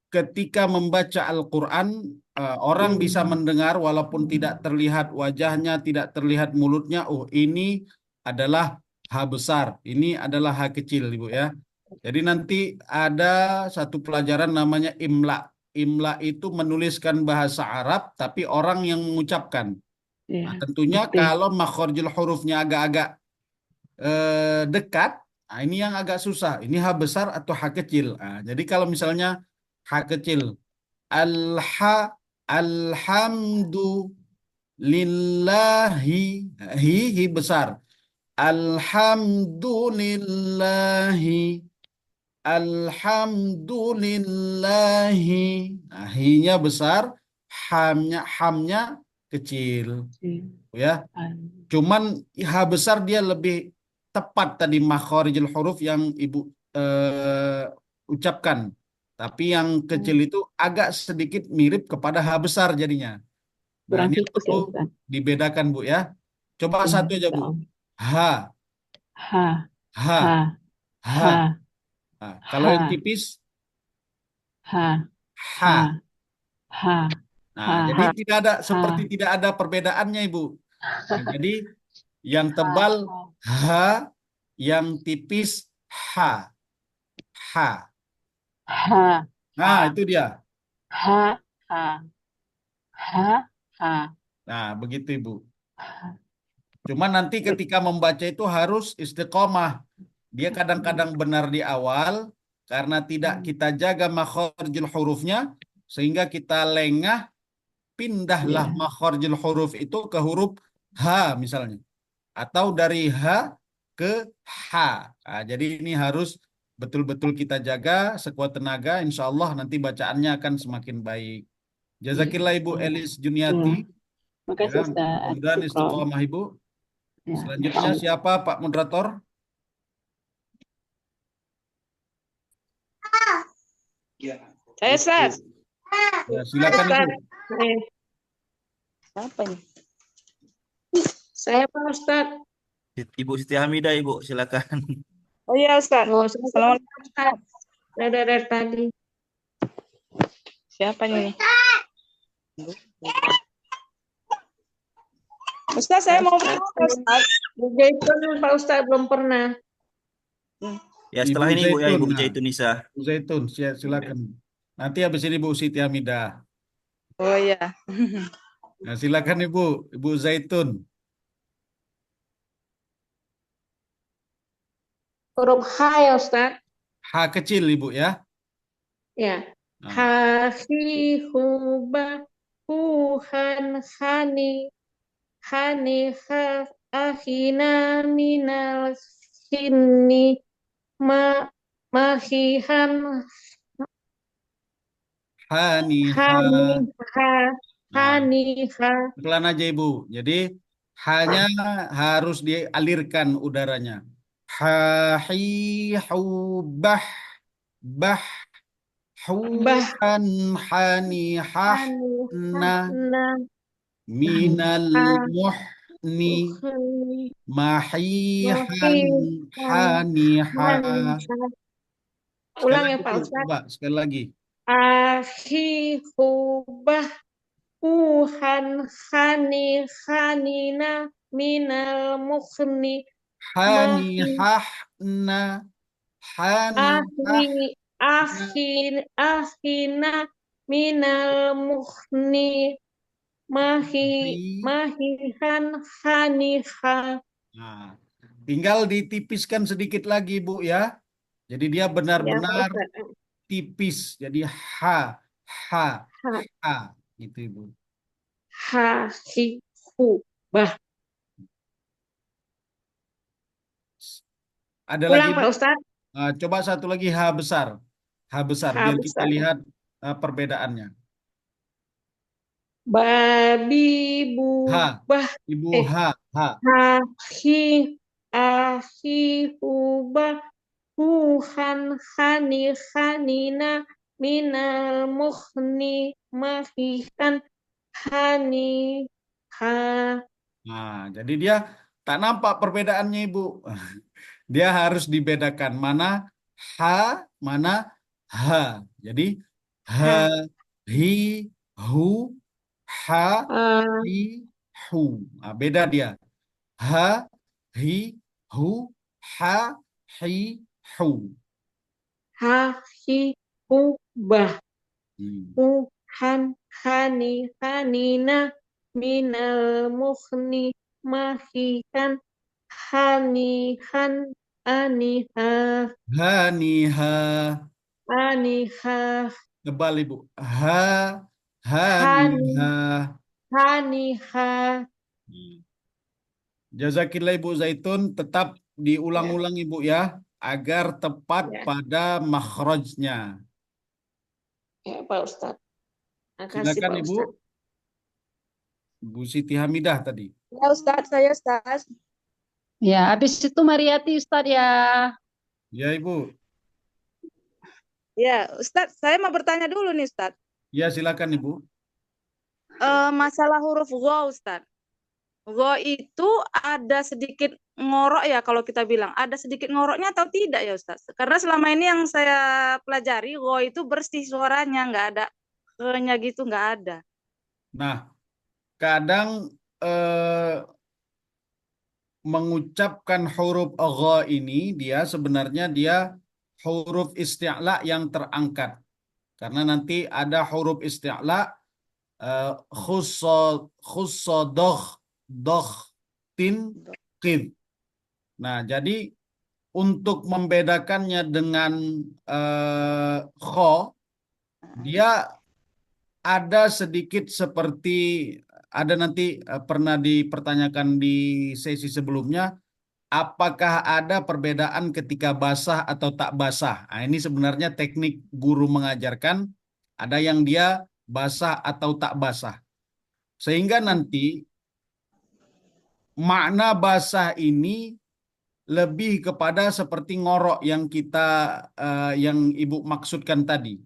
ketika membaca Al-Quran, orang bisa mendengar walaupun tidak terlihat wajahnya, tidak terlihat mulutnya. Oh, ini adalah H besar, ini adalah H kecil, Ibu ya. Jadi nanti ada satu pelajaran namanya imla. Imla itu menuliskan bahasa Arab, tapi orang yang mengucapkan. Nah, tentunya kalau makhorijul hurufnya agak-agak dekat, nah ini yang agak susah. Ini H besar atau H kecil. Nah, jadi kalau misalnya H kecil, alhamdu lillahi, hi besar. Alhamdulillahi, alhamdulillahi. Nah, hi-nya besar, hamnya kecil, ya. Cuman H besar dia lebih tepat tadi makhorijul huruf yang Ibu ucapkan. Tapi yang kecil itu agak sedikit mirip kepada H besar jadinya. Nah, Kurang ini tikus ya perlu Ustaz. dibedakan Bu ya. Coba satu aja Bu. H, Ha H, ha H. ha Nah, kalau yang tipis, ha H. ha Nah, ha jadi tidak ada seperti tidak ada perbedaannya Ibu. Nah, jadi yang tebal H, yang tipis H, H. ha Nah, itu dia. ha ha ha ha. Nah, begitu Ibu. Cuma nanti ketika membaca itu harus istiqomah. Dia kadang-kadang benar di awal karena tidak kita jaga makhorijul hurufnya sehingga kita lengah, pindahlah makhorijul huruf itu ke huruf H misalnya. Atau dari H ke H. Nah, jadi ini harus betul-betul kita jaga sekuat tenaga. Insya Allah nanti bacaannya akan semakin baik. Jazakillah Ibu Elis Juniati. Makasih Ya, Ustaz. mudah-mudahan Syukron. istiqomah Ibu. Ya. Selanjutnya siapa Pak Moderator? Saya Ustaz. Ya, silakan Ibu. Siapa ini? Saya Pak Ustaz. Ibu Siti Hamidah, Ibu, silakan. Oh iya Ustaz. Assalamualaikum Ustaz. Dari tadi. Siapa ini? Ustaz, saya mau bertanya Ustaz. Jaitun Pak Ustaz belum pernah. Ya, setelah ini Ibu ya, Zaitun. Ibu Nah, Zaitun Nisa. Bu Zaitun, silakan. Nanti habis ini Bu Siti Hamidah. Oh iya. Nah, silakan Ibu Zaitun. Huruf H ya Ustaz. H kecil Ibu ya. Ya. Nah, Hahi huba huhan hani hani ha ahina minal hinni mahihan Haniha. haniha Nah, haniha. pelan aja Ibu. Jadi hanya harus dialirkan udaranya. Hahi hubah bah huhan hanihah na Hanihana minal muhni mahihan haniha. Ulang Sekali ya lagi, Pak Bu. Ustaz. Coba sekali lagi. Ahi hubah huhan hani hanina minal mukhni mahi Hanihah na hanihah ahina minal mukhni Hi. mahihan haniha. Nah, tinggal ditipiskan sedikit lagi Bu ya. Jadi dia Ya Pak benar-benar Ustaz. tipis. Jadi ha gitu Ibu. Hahi hubah. Ada Ulang lagi Bu? Pak Ustaz. Coba satu lagi H besar. H besar H biar kita besar. lihat perbedaannya. Babi H. bubah Ibu H. hahi ahi hubah huhan hani hanina minal mukhni mahihan hani ha. Nah, jadi dia tak nampak perbedaannya Ibu. Dia harus dibedakan mana H, mana H. Jadi ha, hi, hu, ha, hi, hu. Nah, beda dia. Ha, hi, hu, ha, hi, hu. Hahi hubah Hmm. huhan hani hanina minal mukhni mahihan hanihan aniha Haniha. aniha Tebal Ibu. Ha, hani haniha. haniha. Jazakillah Ibu Zaitun, tetap diulang-ulang Ibu ya, agar tepat Ya. pada makhrajnya. Ya Pak Ustadz. Makasih Silakan Pak Ibu. Ustadz. Bu Siti Hamidah tadi. Ya Ustaz, saya Ustaz. Ya, habis itu Mariati Ustadz ya. Ya Ibu. Ya Ustaz, saya mau bertanya dulu nih Ustaz. Ya silakan Ibu. Masalah huruf gha Ustaz. Gha itu ada sedikit ngorok ya kalau kita bilang. Ada sedikit ngoroknya atau tidak ya Ustaz? Karena selama ini yang saya pelajari, gha itu bersih suaranya, nggak ada nya gitu, nggak ada. Nah, kadang mengucapkan huruf gha ini dia sebenarnya dia huruf isti'la yang terangkat. Karena nanti ada huruf isti'la khussa dogh tin qid. Nah, jadi untuk membedakannya dengan kho, dia ada sedikit seperti ada nanti pernah dipertanyakan di sesi sebelumnya, apakah ada perbedaan ketika basah atau tak basah? Nah, ini sebenarnya teknik guru mengajarkan. Ada yang dia basah atau tak basah. Sehingga nanti makna basah ini lebih kepada seperti ngorok yang yang Ibu maksudkan tadi.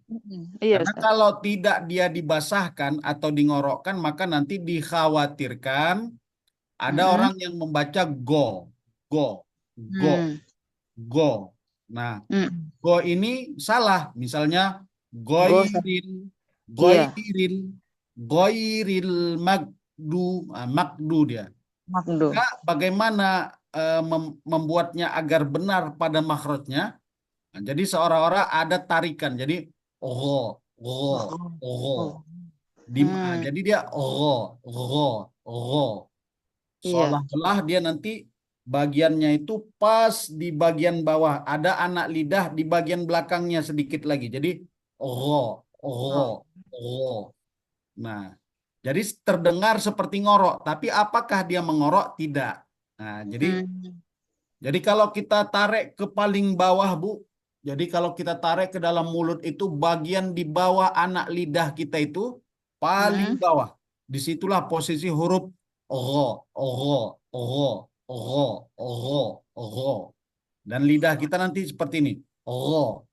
Iya, Karena Ustaz. kalau tidak dia dibasahkan atau dingorokkan, maka nanti dikhawatirkan ada Mm-mm. orang yang membaca go, go, Hmm. go. Nah, Mm. go ini salah. Misalnya Go, Ustaz. Iya, goiril magdu, magdu dia. Magdu. Maka bagaimana membuatnya agar benar pada makhrajnya? Nah, jadi seolah-olah ada tarikan. Jadi oh, oh, oh. Hmm. Jadi dia oh. Iya. Seolah-olah dia nanti bagiannya itu pas di bagian bawah. Ada anak lidah di bagian belakangnya sedikit lagi. Jadi oh. Nah, jadi terdengar seperti ngorok. Tapi apakah dia mengorok? Tidak. Nah, Hmm. jadi kalau kita tarik ke paling bawah, Bu. Jadi kalau kita tarik ke dalam mulut itu bagian di bawah anak lidah kita itu paling Hmm. bawah. Disitulah posisi huruf ro. Dan lidah kita nanti seperti ini. Ro.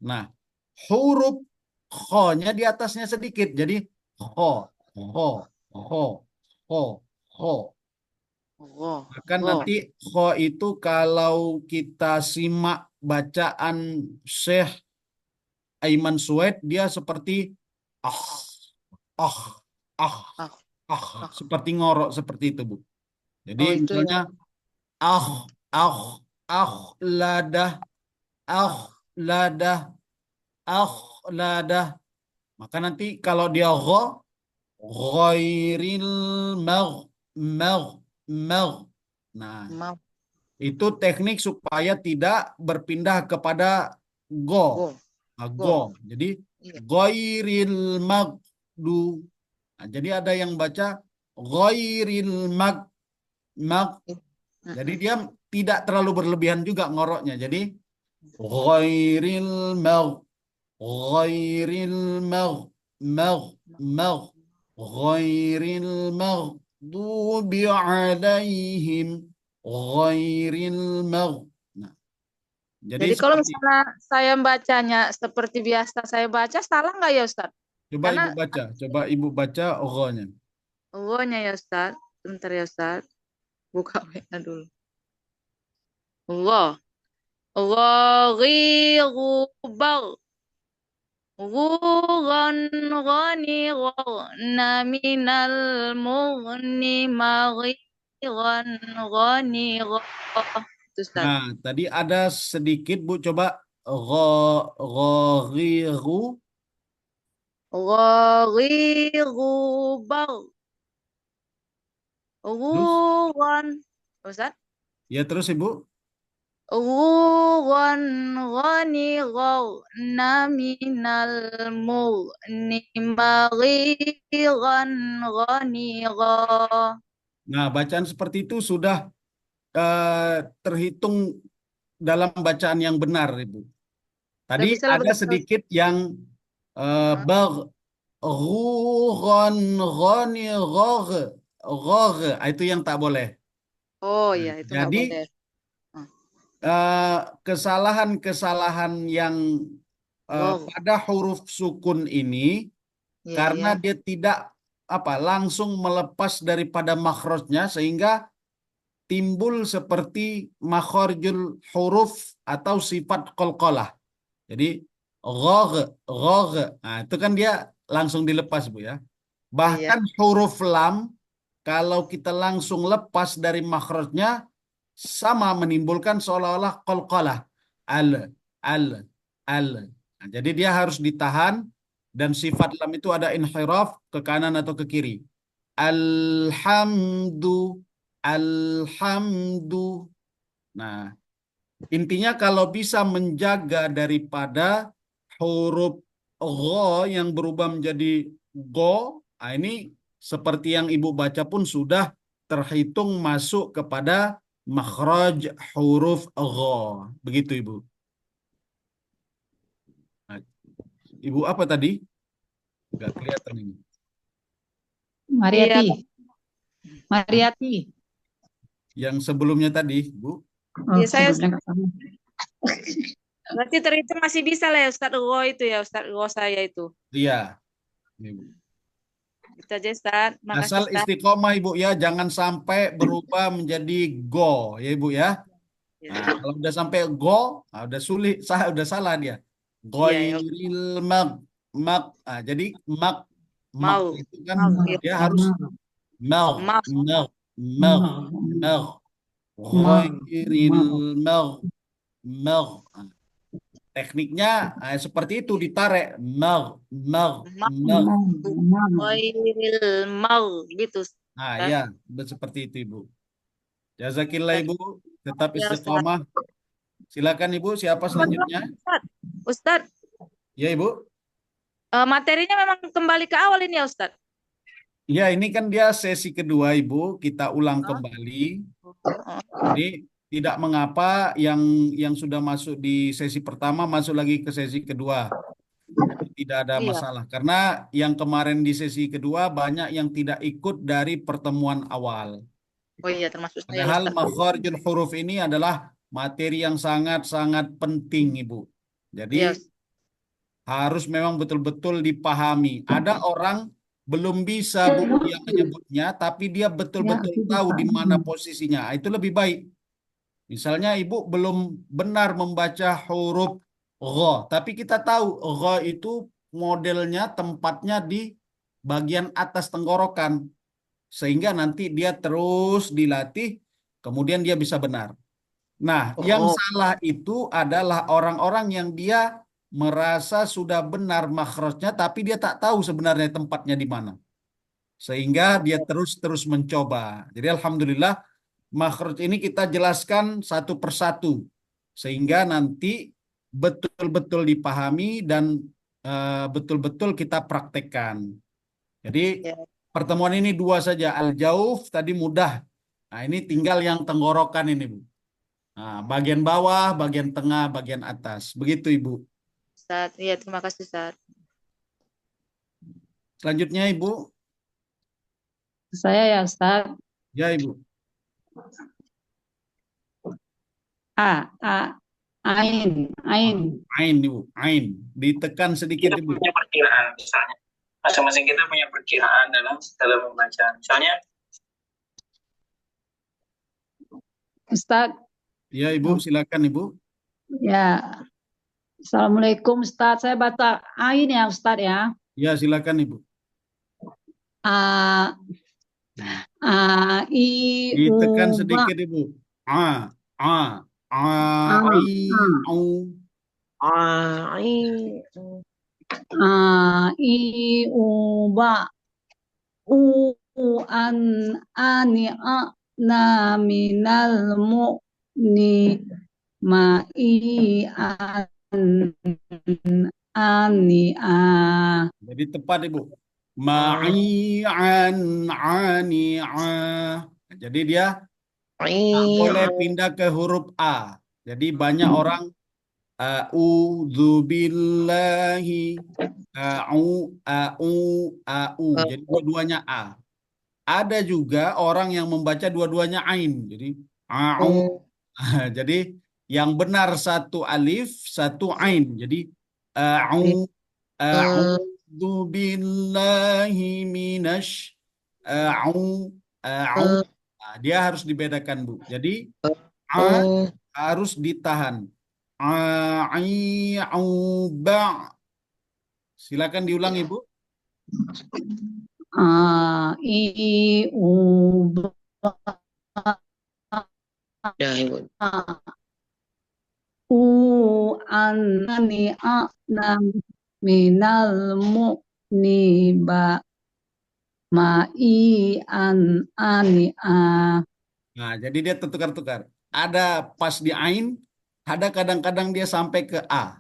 Nah, huruf kho-nya di atasnya sedikit. Jadi kho, kho, kho, kho, kho. Go. Bahkan nanti kho itu kalau kita simak bacaan Syekh Aiman Sued, dia seperti ah, ah, ah, Ah. seperti ngorok seperti itu, Bu. Jadi Oh, itu ya. misalnya ah, ah, ladah, ah, ladah, ah, ladah. Maka nanti kalau dia ghairil mag. Nah, Mau. itu teknik supaya tidak berpindah kepada go. Go. Nah, Go. go. Jadi Iya. ghairil magdu. Nah, jadi ada yang baca ghairil mag. Jadi dia tidak terlalu berlebihan juga ngoroknya. Jadi ghairil mag. Ghairil maghdubi alaihim ghairil magh. Nah, jadi Jadi kalau seperti misalnya saya bacanya seperti biasa saya baca, salah nggak ya, Ustaz? coba Karena Ibu baca gho-nya. go-nya ya, Ustaz. Bentar ya, Ustaz. Buka WA dulu. Go. Ghairiru bag. Ghuran ghani ghana minal mughni maghiran ghani ghah. Itu, Ustaz. Nah, tadi ada sedikit Bu, coba ghiru. Ghariru bag. Terus Ghuran. Ustaz. ya terus Ibu. Ghuran ghani ghana minal mughni maghiran ghani ghah. Nah, bacaan seperti itu sudah terhitung dalam bacaan yang benar, Ibu. Tadi Tapi salah ada baca. sedikit yang bag ghuran ghani ghagh. Itu yang tak boleh. Oh iya, itu nggak Jadi boleh. kesalahan-kesalahan yang Ghagh. pada huruf sukun ini Iya, karena iya. dia tidak langsung melepas daripada makhrajnya sehingga timbul seperti makharijul huruf atau sifat qalqalah. Jadi ghagh. Nah, itu kan dia langsung dilepas, Bu ya. Bahkan huruf lam kalau kita langsung lepas dari makhrajnya sama menimbulkan seolah-olah qalqalah. Al. Nah, jadi dia harus ditahan dan sifat lam itu ada inhiraf ke kanan atau ke kiri. Alhamdu. Nah, intinya kalau bisa menjaga daripada huruf gho yang berubah menjadi go, nah ini seperti yang Ibu baca pun sudah terhitung masuk kepada makhraj huruf gho. Begitu Ibu. Nah, Ibu apa tadi? Nggak kelihatan ini. Mariati. Iya. Mariati. Yang sebelumnya tadi, Bu. Oh, Iya, saya sebelumnya nggak tahu. berarti terhitung masih bisa lah ya Ustadz Go itu ya Ustadz Go saya itu. Iya. Ini, Bu. Itu aja Ustadz. Makasih Asal Ustadz. istiqomah Ibu ya, jangan sampai berubah menjadi go ya Ibu ya. Ya. Nah, kalau udah sampai go, udah sulit, udah salah dia. Iya, ya. Ghairil mag. Jadi mag Mau. itu kan Mau, iya. dia harus mag. Ghairil mag. Tekniknya seperti itu, ditarik mag. Ghairil mau gitu. Nah, ya, seperti itu Ibu. Jazakillah Ibu, tetap Ya, Ustaz. istiqomah. Silakan Ibu, siapa selanjutnya? Ustadz, Ya Ibu. materinya memang kembali ke awal ini ya Ustadz. Ya, ini kan dia sesi kedua Ibu, kita ulang kembali. Jadi tidak mengapa yang sudah masuk di sesi pertama masuk lagi ke sesi kedua. Tidak ada Iya. masalah. Karena yang kemarin di sesi kedua banyak yang tidak ikut dari pertemuan awal. Oh iya, termasuk saya Padahal Ustadz. makharijul huruf ini adalah materi yang sangat-sangat penting Ibu. Jadi Iya. harus memang betul-betul dipahami. Ada orang belum bisa Bu dia menyebutnya, tapi dia betul-betul tahu di mana posisinya. Itu lebih baik. Misalnya Ibu belum benar membaca huruf gha, tapi kita tahu gha itu modelnya tempatnya di bagian atas tenggorokan. Sehingga nanti dia terus dilatih, kemudian dia bisa benar. Nah, yang salah itu adalah orang-orang yang dia merasa sudah benar makhrajnya, tapi dia tak tahu sebenarnya tempatnya di mana. Sehingga dia terus mencoba. Jadi alhamdulillah makhraj ini kita jelaskan satu persatu. Sehingga nanti betul-betul dipahami dan betul-betul kita praktekkan. Jadi Ya. pertemuan ini dua saja. Al-jauf tadi mudah. Nah, ini tinggal yang tenggorokan ini, Bu. Nah, bagian bawah, bagian tengah, bagian atas. Begitu, Ibu. Ustadz, iya terima kasih Ustadz. Selanjutnya, Ibu. Saya ya Ustaz. Ya, Ibu. Ain. Ain, Ibu. Ain. Ditekan sedikit, Ibu. Punya perkiraan misalnya. Masing-masing kita punya perkiraan dalam membaca. Misalnya Ustaz, Ya, Ibu. Silakan, Ibu. ya. Assalamualaikum Ustaz. Saya baca Ain ya Ustaz ya. Ya, silakan, Ibu. A I U Ditekan Ba. sedikit, Ibu. I, au. A I U Ba. U an ani a na minal mu'ni ma I an ani a. Jadi tepat, Ibu. Ma'i'an ani'a. Jadi dia tak boleh pindah ke huruf A. Jadi banyak orang a'udzubillahi a'u. Jadi dua-duanya A. Ada juga orang yang membaca dua-duanya ain. Jadi a'u. Jadi yang benar satu alif, satu ain. Jadi a'u a'udzu billahi minasy a'u. Nah, dia harus dibedakan, Bu. Jadi harus ditahan. Ba. Silakan diulang, Ibu. A I U Ba. ya Ibu. U anani a na minal mu'ni ba ma I an ani a. Nah, jadi dia tertukar-tukar. Ada pas di ain, ada kadang-kadang dia sampai ke A.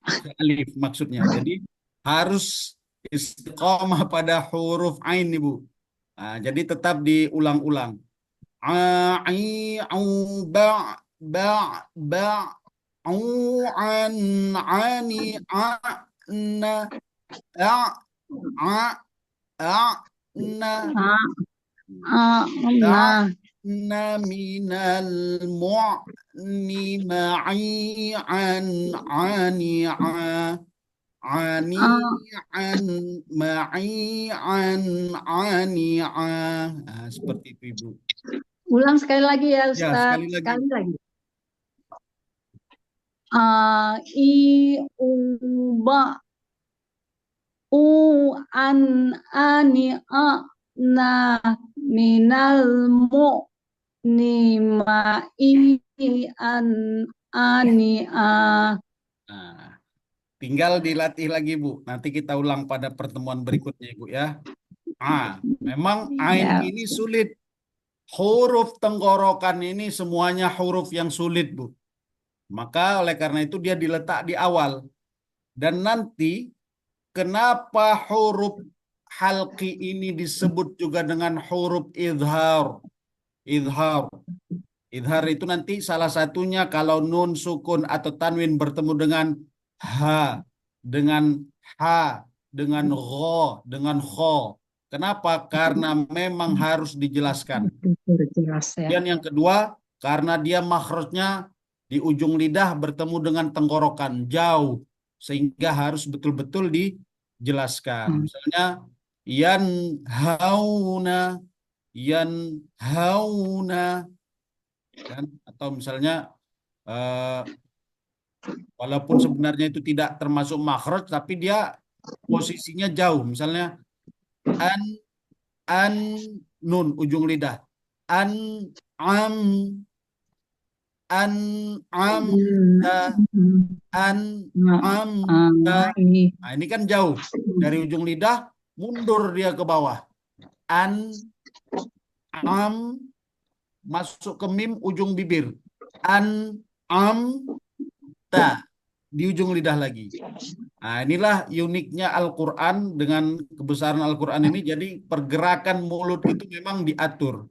Ke alif maksudnya. Jadi harus istiqomah pada huruf ain, Ibu. Nah, jadi tetap diulang-ulang. Ba, au, an, ani, a. na a a a na Nah, na minal mu'ni ma'i an ani a ani an ma'i an ani a. Nah, seperti itu Ibu. ulang sekali lagi ya Ya, sekali Ustadz, lagi. sekali lagi. I u ba u an ani a na minal mu ni ma I an ani a. Nah, tinggal dilatih lagi Bu. Nanti kita ulang pada pertemuan berikutnya Ibu ya. Memang ain Ya. ini sulit. Huruf tenggorokan ini semuanya huruf yang sulit Bu. Maka oleh karena itu dia diletak di awal. Dan nanti kenapa huruf halqi ini disebut juga dengan huruf idhar? Idhar. Idhar itu nanti salah satunya kalau nun, sukun, atau tanwin bertemu dengan ha, dengan ha, dengan gho, dengan kho. Kenapa? Karena memang harus dijelaskan. Jelas ya. Dan yang kedua, karena dia makhrajnya di ujung lidah bertemu dengan tenggorokan jauh, sehingga harus betul-betul dijelaskan. Misalnya yan hauna, kan? Atau misalnya walaupun sebenarnya itu tidak termasuk makhraj, tapi dia posisinya jauh. Misalnya an nun ujung lidah, an am nah, ini kan jauh dari ujung lidah, mundur dia ke bawah. An am masuk ke mim ujung bibir. An am ta di ujung lidah lagi. Nah, inilah uniknya Al-Quran dengan kebesaran Al-Quran ini. Jadi pergerakan mulut itu memang diatur.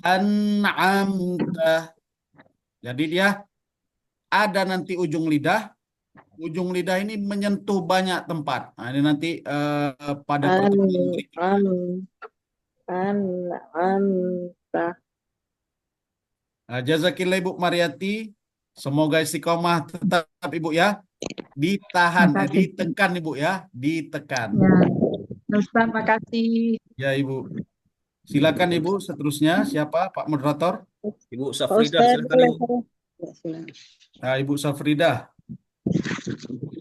An'amta. Jadi dia ada nanti ujung lidah. Ujung lidah ini menyentuh banyak tempat. Nah, ini nanti pada pertemuan berikutnya. Jazakillah Ibu Mariati. Semoga istiqomah tetap Ibu ya. Ditahan, ditekan Ibu ya. Ditekan. Ya, Ustaz, makasih. Ya Ibu. Silakan Ibu seterusnya. Siapa Pak Moderator? Ibu Safridah, silakan Ibu. Nah, Ibu Safridah.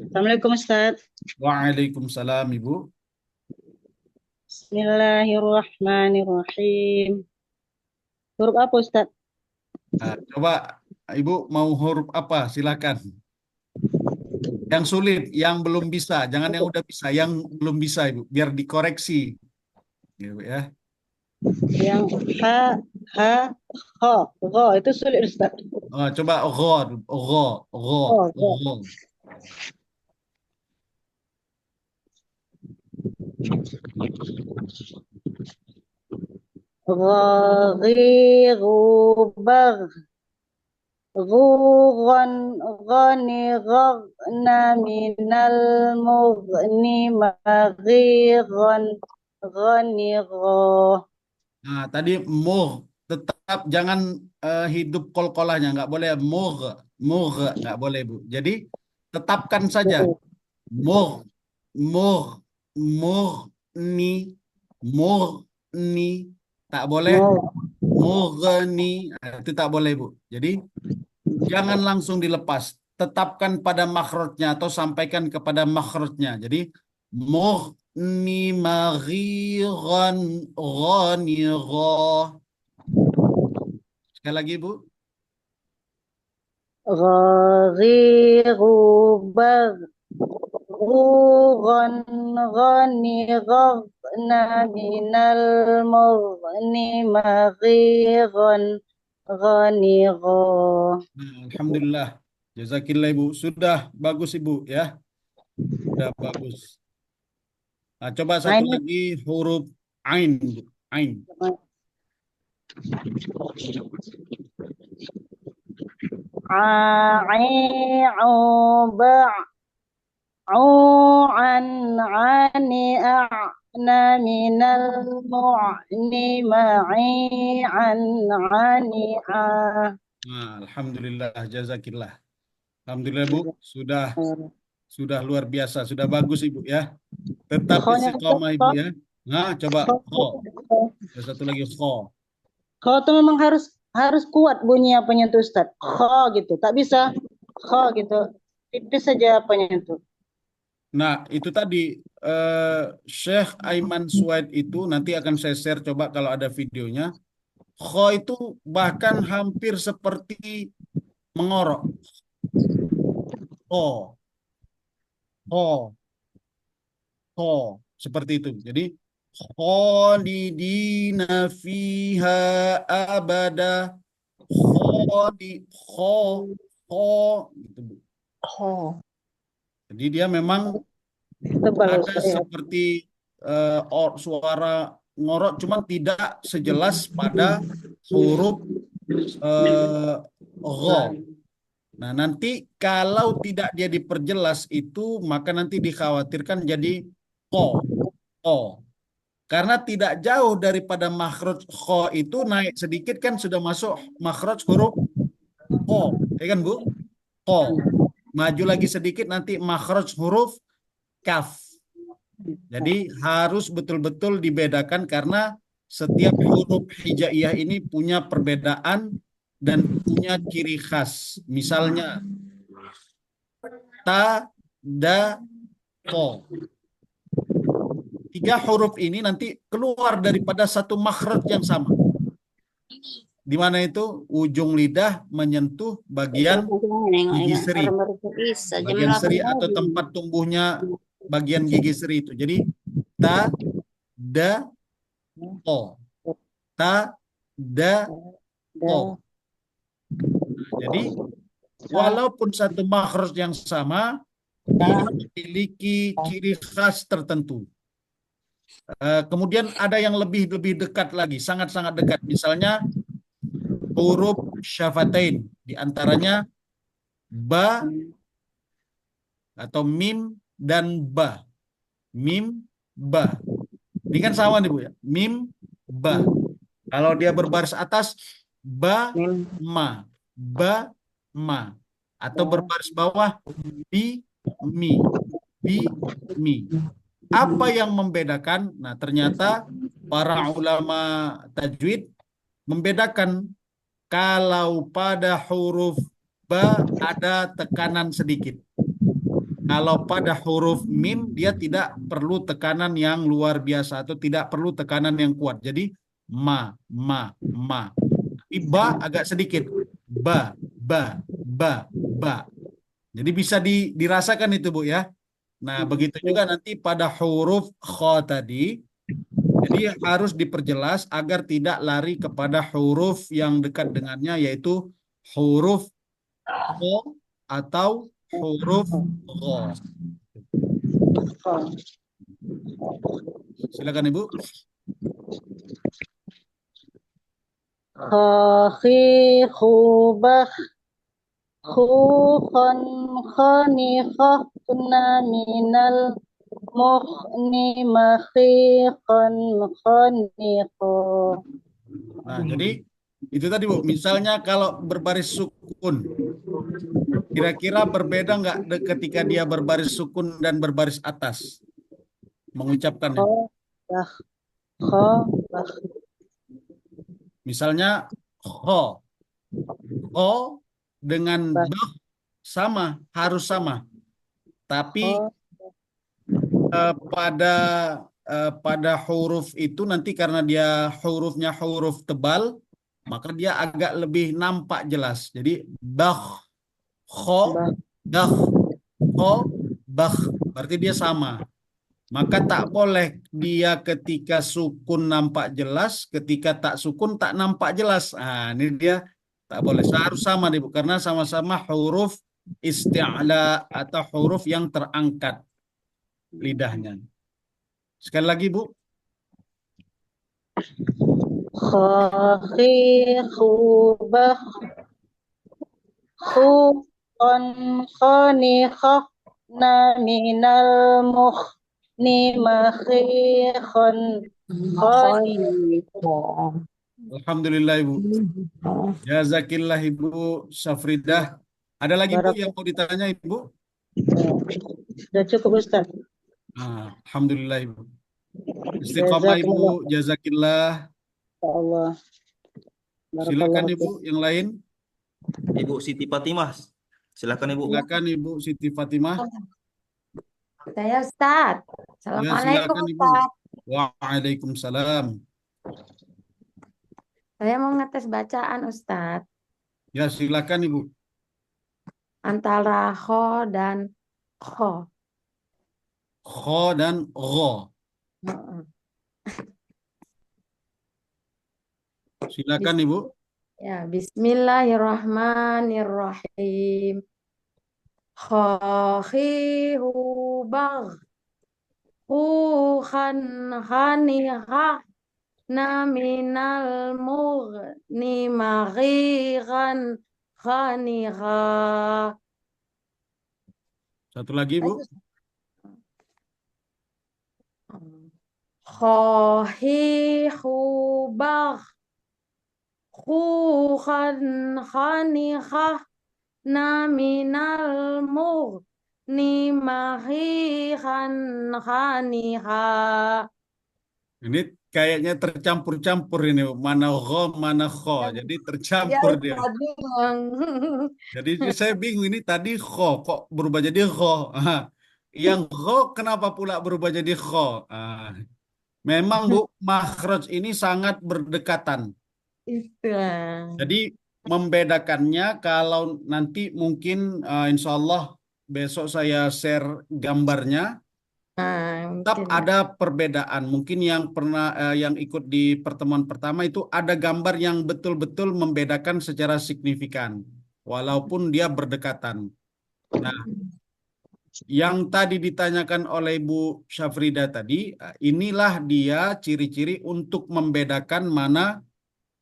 Assalamualaikum Ustaz. Waalaikumsalam Ibu. Bismillahirrahmanirrahim. Huruf apa Ustaz? Nah, coba Ibu mau huruf apa? Silakan. Yang sulit, yang belum bisa, jangan yang udah bisa, yang belum bisa Ibu, biar dikoreksi. Ibu ya. Yang gho itu sulit Ustaz. Coba gho. Ghirubag. Ghuran ghani ghana minal mughni maghiran ghani gho. Nah, tadi mugh, tetap jangan hidup kol-kolahnya, nggak boleh mugh, nggak boleh Bu. Jadi tetapkan saja mugh, ni, tak boleh mughni, itu tak boleh Bu. Jadi jangan langsung dilepas, tetapkan pada makhrajnya atau sampaikan kepada makhrajnya. Jadi mughni maghiran ghanigha. Sekali lagi Bu. Ghirubag. Ghuran ghani ghana minal mughni maghiran ghanigha. Alhamdulillah. Jazakillah Ibu. Sudah bagus Ibu ya. Sudah bagus. Nah, coba satu lagi huruf ain. Ain. عاني أعنى من المعني معي عاني Nah, alhamdulillah, jazakillah. Alhamdulillah Bu, sudah luar biasa, sudah bagus Ibu ya. Tetap Khonya istiqomah Ibu ya. Nah, coba kho. Ada satu lagi kho. Kho itu memang harus kuat bunyi apanya tuh Ustaz. Kho gitu, tak bisa kho gitu. Tipis saja apanya itu. Nah, itu tadi Syekh Aiman Suwaid itu nanti akan saya share coba kalau ada videonya. Kho itu bahkan hampir seperti mengorok. Kho, kho, kho. Seperti itu. Jadi, khalidina fiha abada. Kho, kho, gitu Bu. Jadi dia memang Tebal ada Ustaz ya. seperti suara ngorok, cuma tidak sejelas pada huruf gho. Nah, nanti kalau tidak dia diperjelas itu, maka nanti dikhawatirkan jadi ko. Karena tidak jauh daripada makhraj kho itu naik sedikit kan sudah masuk makhraj huruf ko, ya kan Bu? Ko. Maju lagi sedikit nanti makhraj huruf kaf. Jadi harus betul-betul dibedakan karena setiap huruf hijaiyah ini punya perbedaan dan punya ciri khas. Misalnya ta, da, ko. 3 huruf ini nanti keluar daripada satu makhraj yang sama. Di mana itu ujung lidah menyentuh bagian gigi seri. Bagian seri atau tempat tumbuhnya bagian gigi seri itu. Jadi ta, da, ko. Ta, da, ko. Jadi walaupun satu makhraj yang sama, ini memiliki ciri khas tertentu. Kemudian ada yang lebih dekat lagi, sangat-sangat dekat. Misalnya huruf syafatain, di antaranya ba atau mim dan ba. Mim, ba. Ini kan sama nih Bu ya. Mim, ba. Kalau dia berbaris atas, ba, ma. Ba, ma. Atau berbaris bawah, bi, mi. Bi, mi. Apa yang membedakan? Nah, ternyata para ulama tajwid membedakan kalau pada huruf ba ada tekanan sedikit. Kalau pada huruf mim dia tidak perlu tekanan yang luar biasa atau tidak perlu tekanan yang kuat. Jadi ma. Tapi ba agak sedikit. Ba. Jadi bisa dirasakan itu Bu ya. Nah, begitu juga nanti pada huruf kho tadi. Jadi harus diperjelas agar tidak lari kepada huruf yang dekat dengannya, yaitu huruf kho atau huruf gho. Silakan Ibu. Khahi khubah khukhan khani khafna minal mukhni makhiqan khaniqo. Nah, jadi itu tadi Bu. Misalnya kalau berbaris sukun, kira-kira berbeda nggak ketika dia berbaris sukun dan berbaris atas mengucapkannya? Misalnya kho dengan bah sama, harus sama. Tapi pada huruf itu nanti karena dia hurufnya huruf tebal, maka dia agak lebih nampak jelas. Jadi bah, kho, dah, kho, bah. Berarti dia sama. Maka tak boleh dia ketika sukun nampak jelas, ketika tak sukun tak nampak jelas. Nah, ini dia tak boleh. Harus sama nih Bu, karena sama-sama huruf isti'la atau huruf yang terangkat lidahnya. Sekali lagi Bu. Khahi khubah khukhan khani khaf na minal mukhni makhikhon khoni. Alhamdulillah Ibu. Jazakillah Ibu Syafridah. Ada lagi Bu yang mau ditanya Ibu? Sudah cukup Ustaz. Alhamdulillah Ibu. Istiqomah Ibu, jazakillah. Allah. Silakan Ibu yang lain. Ibu Siti Fatimah. Silakan Ibu. Silakan Ibu Siti Fatimah. Saya Ustaz. Ya, Assalamualaikum silakan Ibu. Ustaz. Waalaikumsalam. Saya mau ngetes bacaan Ustaz. Ya, silakan Ibu. Antara kho dan kho. Kho dan gho. Silakan Ibu. Ya, Bismillahirrahmanirrahim. Khohihu bagh. Khan khanihah. Naminal mughni maghiran khaniha. Satu lagi Ibu. Khohihu bagh. Khan khanihah. Naminal mughni maghiran khaniha. Ini kayaknya tercampur-campur ini, mana gho, mana kho. Jadi tercampur dia. Jadi saya bingung ini tadi kho, kok berubah jadi gho. Yang gho kenapa pula berubah jadi kho? Memang Bu, makhraj ini sangat berdekatan. Jadi membedakannya kalau nanti mungkin insya Allah besok saya share gambarnya. Tetap ada perbedaan. Mungkin yang pernah yang ikut di pertemuan pertama itu ada gambar yang betul-betul membedakan secara signifikan, walaupun dia berdekatan. Nah, yang tadi ditanyakan oleh Bu Syafridah tadi, inilah dia ciri-ciri untuk membedakan mana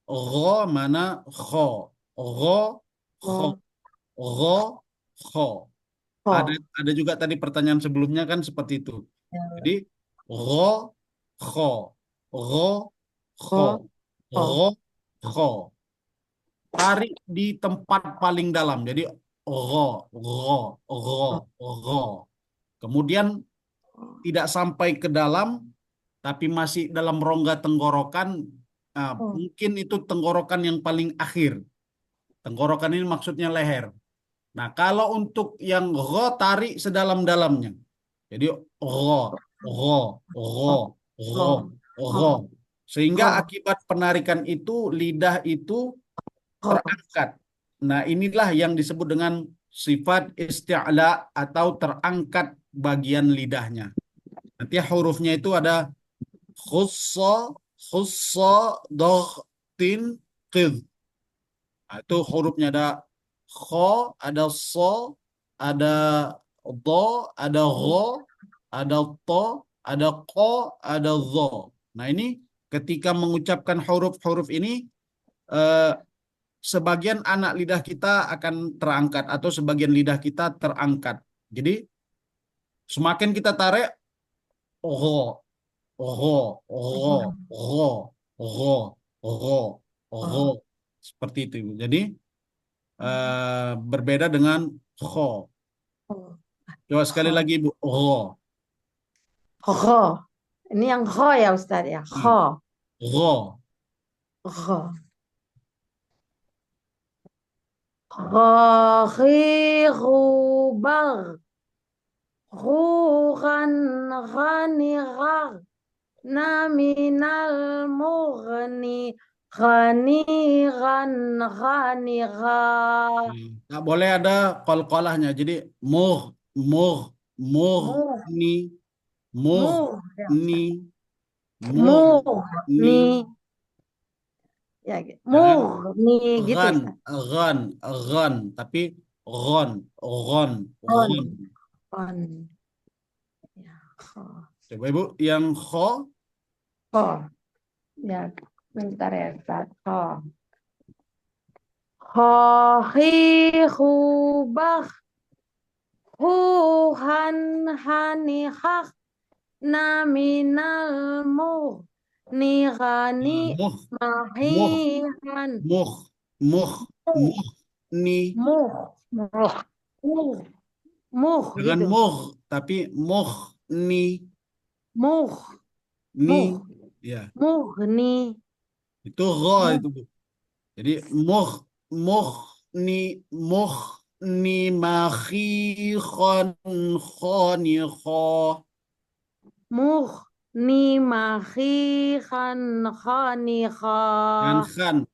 gho, mana kho. Gho, kho. Gho, kho. Ada juga tadi pertanyaan sebelumnya kan seperti itu. Jadi gho, kho, gho, kho, gho, kho. Tarik di tempat paling dalam. Jadi gho, gho, gho, gho. Kemudian tidak sampai ke dalam, tapi masih dalam rongga tenggorokan. Mungkin itu tenggorokan yang paling akhir. Tenggorokan ini maksudnya leher. Nah, kalau untuk yang gho tarik sedalam-dalamnya. Jadi gho, gho, gho, gho, gho. Sehingga akibat penarikan itu lidah itu terangkat. Nah, inilah yang disebut dengan sifat isti'la atau terangkat bagian lidahnya. Nanti hurufnya itu ada khussa, khussa, dhaghtin, qidh. Nah, itu hurufnya ada kho, ada so, ada do, ada gho, ada to, ada ko, ada zo. Nah ini ketika mengucapkan huruf-huruf ini, sebagian anak lidah kita akan terangkat atau sebagian lidah kita terangkat. Jadi semakin kita tarik, gho, gho, gho, gho, gho, gho, gho. Seperti itu. Jadi berbeda dengan kho. Coba sekali lagi Bu. Kho. Kho. Ini yang kho ya Ustaz ya. Kho. Kho. Kho. Khohihu bagh. Khukan khanigah. Naminal mughni khanigan khanigha. Nggak boleh ada qalqalahnya. Jadi muh, muh, muh, ni, muh, ni, muh, ni. Ya, muh, ni gitu. Ghan, tapi ghon, ghon, ghon. Ya, kho. Coba Ibu, yang kho. Kho. Ya, bentar ya, Ustaz. Kho. Khohihu bagh. Huhan hanihah na minal nirani Muh, muh, mahihan muh, muh, muh, ni. muh muh muh Jangan gitu. muh, tapi muh, ni, Muh ni. muh Ya, muh ni itu gha muh itu, Bu. Jadi muh muh ni makhikhan khanikha. muh ni mahihan Jangan khanikha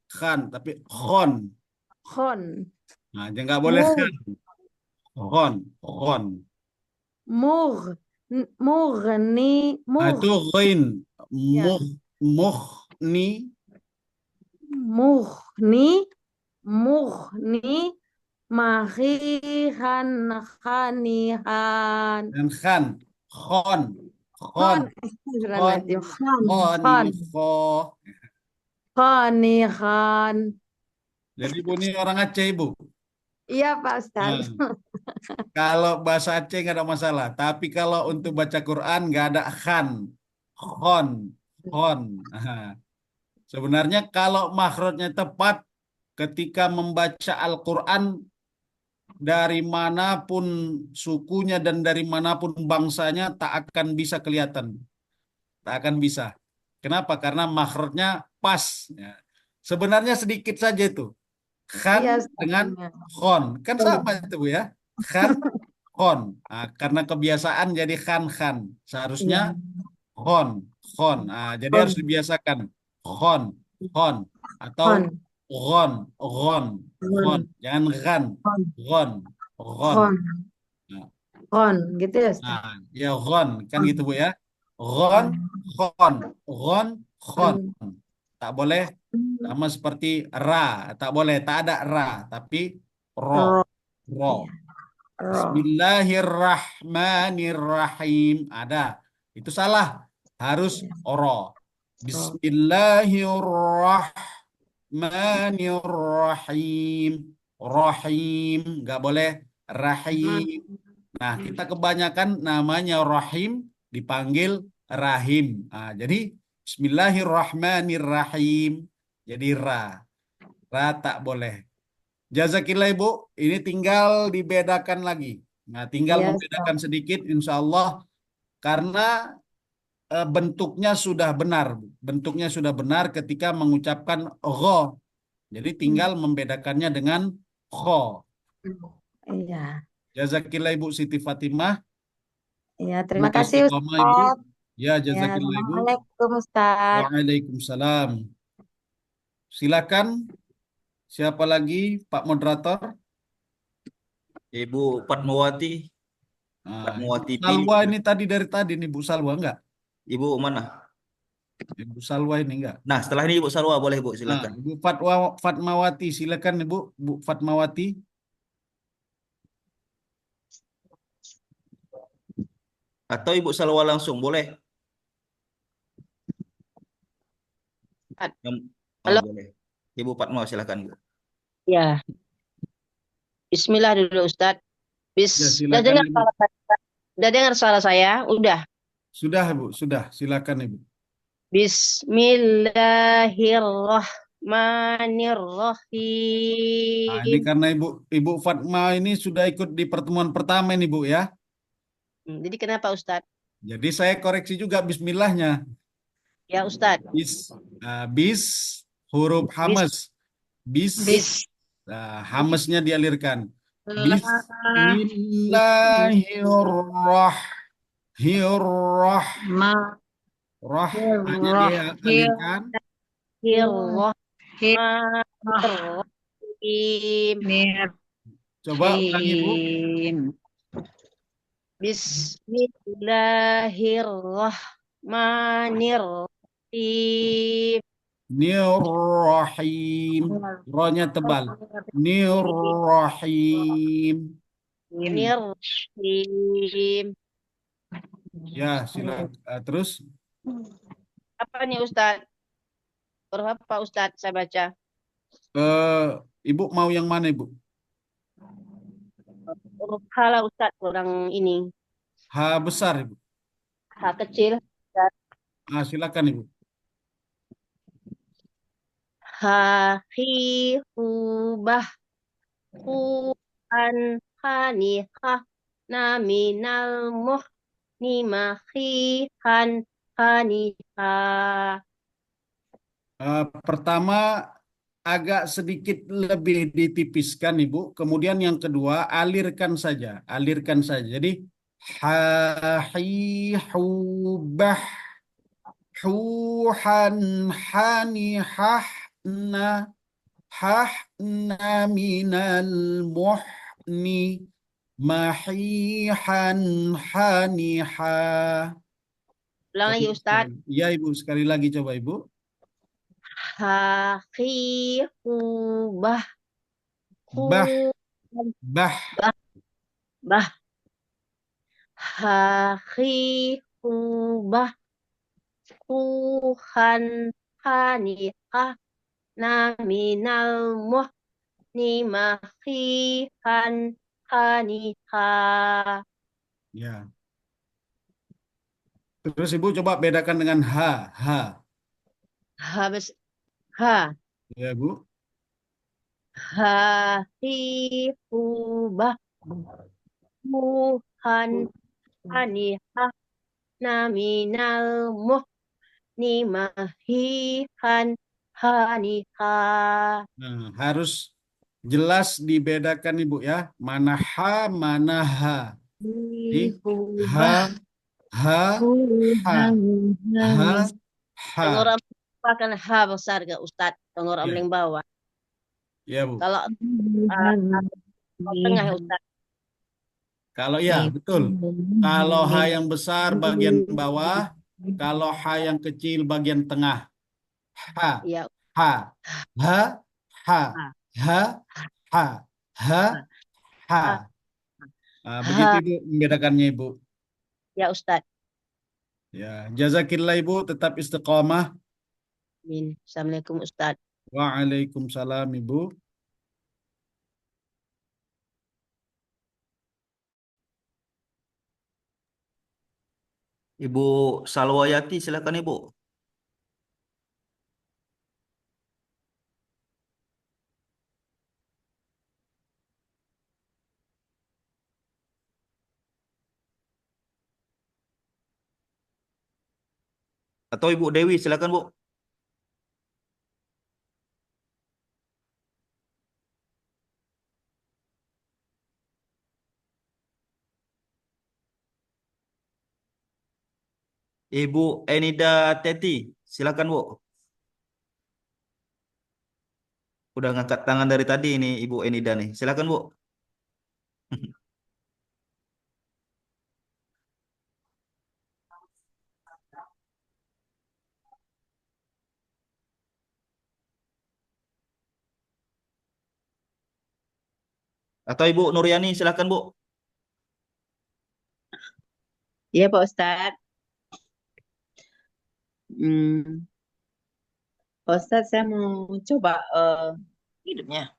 khan, tapi khon. khon Nah, jangan nggak boleh muh khan. Khon. muh mughni Nah, muh itu ghain. ya Muh, muh ni. mughni mughni mahihan khanihan Dan khan. Khon. Khon. khon Khon. Astagfirullahaladzim. Khon khon Khanikha. khanihan. Jadi Bu ini orang Aceh, Bu. Iya Pak Ustadz. Nah, kalau bahasa Aceh nggak ada masalah. Tapi kalau untuk baca Quran nggak ada khan. Khon. Khon. Nah, sebenarnya kalau makhrajnya tepat ketika membaca Al-Quran dari manapun sukunya dan dari manapun bangsanya tak akan bisa kelihatan. Tak akan bisa. Kenapa? Karena makhrajnya pas. Ya. Sebenarnya sedikit saja itu. Khan Iya Ustadz. dengan khon. Kan sama itu Bu ya. Khan, khon. Nah, karena kebiasaan jadi khan. Seharusnya Iya. khon. Jadi Khon harus dibiasakan. Khon. Atau khon ghon. khon Jangan ghan. khon Ghon. khon Nah, khon gitu ya Ustadz. ya ghon. Kan Khon gitu Bu ya. Ghon, khon. Ghon, khon. khon. Tak boleh sama seperti ra. Tak boleh. Tak ada ra. Tapi ro. Ro. Ro. Iya. Ro. Bismillahirrahmanirrahim. Ada. Itu salah. Harus ro. Ro. Bismillahirrahmanirrahim. Rahim. Nggak boleh rahim. Nah, kita kebanyakan namanya rahim dipanggil rahim. Jadi Bismillahirrahmanirrahim. Jadi ra. Ra tak boleh. Jazakillah Ibu. Ini tinggal dibedakan lagi. Nah, tinggal Iya membedakan Ustadz. sedikit insya Allah. Karena bentuknya sudah benar. Bentuknya sudah benar ketika mengucapkan gho. Jadi tinggal membedakannya dengan kho. Iya. Jazakillah Ibu Siti Fatimah. Iya, terima Semoga kasih istiqomah Ibu. Ustadz. Ya, Ya, jazakillah Ibu. Assalamualaikum Ustadz. Waalaikumsalam. Silakan. Siapa lagi Pak Moderator? Ibu Fatmawati. Nah, Fatmawati Ibu Salwa P. ini tadi nih Bu Salwa enggak? Ibu mana? Ibu Salwa ini enggak? Nah, setelah ini Ibu Salwa boleh Bu, Nah, silakan. Ibu Fatmawati, silakan Ibu, Bu Fatmawati. Atau Ibu Salwa langsung boleh? Halo. Boleh. Ibu Fatma silakan Bu. Ya, Bismillah dulu Ustadz. Ya, Udah silakan dengar Ibu. suara saya? Udah dengar suara saya? Udah. Sudah Bu, sudah. Silakan Ibu. Nah, ini Bismillahirrahmanirrahim. karena Ibu Fatma ini sudah ikut di pertemuan pertama ini Bu ya. Jadi kenapa Ustadz? Jadi saya koreksi juga bismillahnya. Ya Ustadz. Bis huruf hamas. Bis. Bis. Hamasnya dialirkan. Bismillahirrahmanirrahim. Hanya dialirkan. Bismillahirrahmanirrahim. Coba ulangi Bu. Bismillahirrahmanirrahim. Nirrahim. Rohnya tebal. Nirrahim. Nirrahim. Ya, silakan. Terus Apa nih Ustadz? Berapa Ustadz saya baca? Ibu mau yang mana Ibu? Huruf H lah Ustadz, kurang ini. H besar, Ibu. H kecil. Silakan, Ibu. Hubah huan hanihah naminal nimahihan hanihah. Pertama agak sedikit lebih ditipiskan, Ibu. Kemudian yang kedua alirkan saja, alirkan saja. Jadi hubah huhan hanihahna hahna minal muhni mahihan haniha. Ulang lagi Ustaz. Ya Ibu, sekali lagi coba Ibu. Hubah Bah, bah. bah hubah huhan hanihah naminal nimahihan hanihah. Ya. Terus Ibu coba bedakan dengan H. H. Ya Bu. Hubah huhan hanihah naminal nimahihan hanihah. Nah, harus jelas dibedakan Ibu ya. Mana H, mana H. Jadi H, H, H, H. Tenggorok akan H besar ke Ustadz. Tenggorok Ya. paling bawah. Ya Bu. Kalau tengah ya Ustadz. Kalau ya betul. Kalau H yang besar bagian bawah, kalau H yang kecil bagian tengah. H, Ya. H, H, H, H, H, H, H. Nah, begitu Ibu membedakannya Ibu. Ya Ustadz. Ya, jazakillah Ibu, tetap istiqomah. Amin. Assalamualaikum Ustadz. Waalaikumsalam Ibu. Ibu Salwayati, silakan Ibu. Atau Ibu Dewi, silakan Bu. Ibu Enida Teti, silakan Bu. Udah ngangkat tangan dari tadi ini Ibu Enida nih. Silakan Bu. Atau Ibu Nuryani, silakan Bu. Iya Pak Ustadz. Pak Ustadz saya mau coba hidupnya.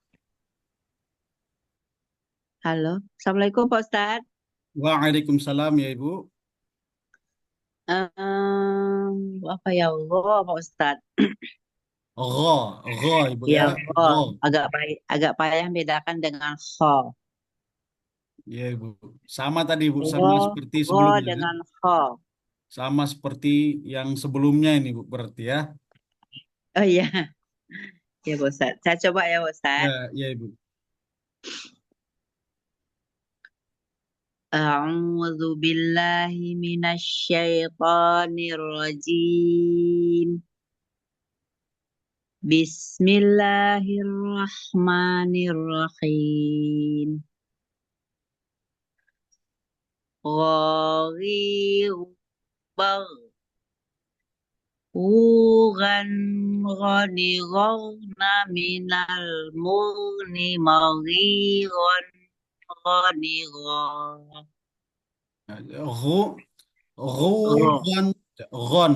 Halo, Assalamualaikum Pak Ustadz. Waalaikumsalam ya Ibu. Apa ya Allah Pak Ustadz? Gho Ibu Ya, ya. Gho. agak payah bedakan dengan kho. Ya Ibu. Sama tadi Ibu, sama Gho, seperti gho sebelumnya. dengan kho. Sama seperti yang sebelumnya ini Bu, berarti ya. Oh iya. Ya Pak Ustadz. Saya coba ya Pak Ustadz. Ya Ibu. A'udzu billahi minasyaitonir rajim. Bismillahirrahmanirrahim. Ghaghir bagh. Ghanigharna minal mughni maghiran ghanigha. Ghu, ghon, ghon,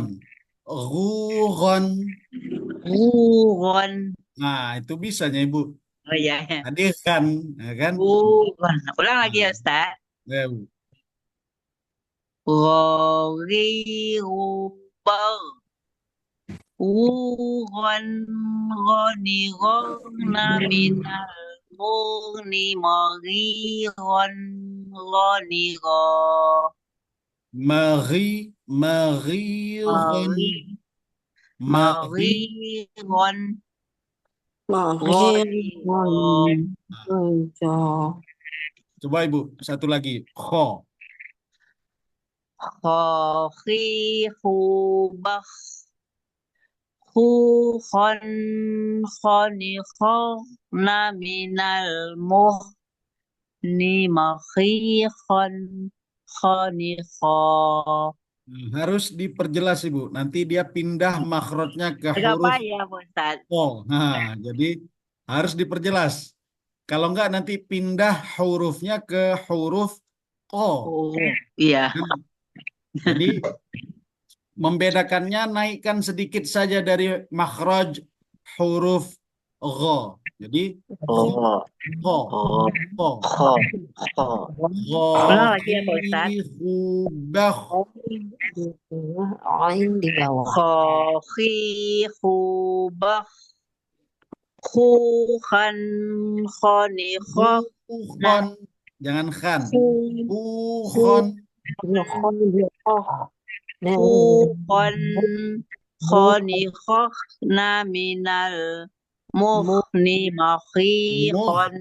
Ghughon. Nah, itu bisanya Ibu. Oh iya, ya. Tadi kan, ya kan? Ghughon. Ulang lagi ya Ustaz. Ya, Bu. غريغبر غوغن غني غن من المغن مغيغن غنيغا Maghi, maghiran, maghi. مغيغن غنيغا Coba Ibu, satu lagi. Kho. خاخيخوبخ خوخن خنخن من المهن مخيخا خنخا. Harus diperjelas Ibu. Nanti dia pindah makhrajnya ke Agak huruf payah Ustaz. O. Nah, jadi harus diperjelas. Kalau enggak nanti pindah hurufnya ke huruf O. Oh, iya. Jadi membedakannya naikkan sedikit saja dari makhraj huruf Gho. Jadi Oh, Gho. oh, Gho. kho, kho. Ulang lagi ya Pak Ustaz. Khubakh. Ain di bawah. Khakhikhubakh khukhan khanikhah Khon. Jangan khan. Khon. khukhan khanikhah minal mukhni makhiqan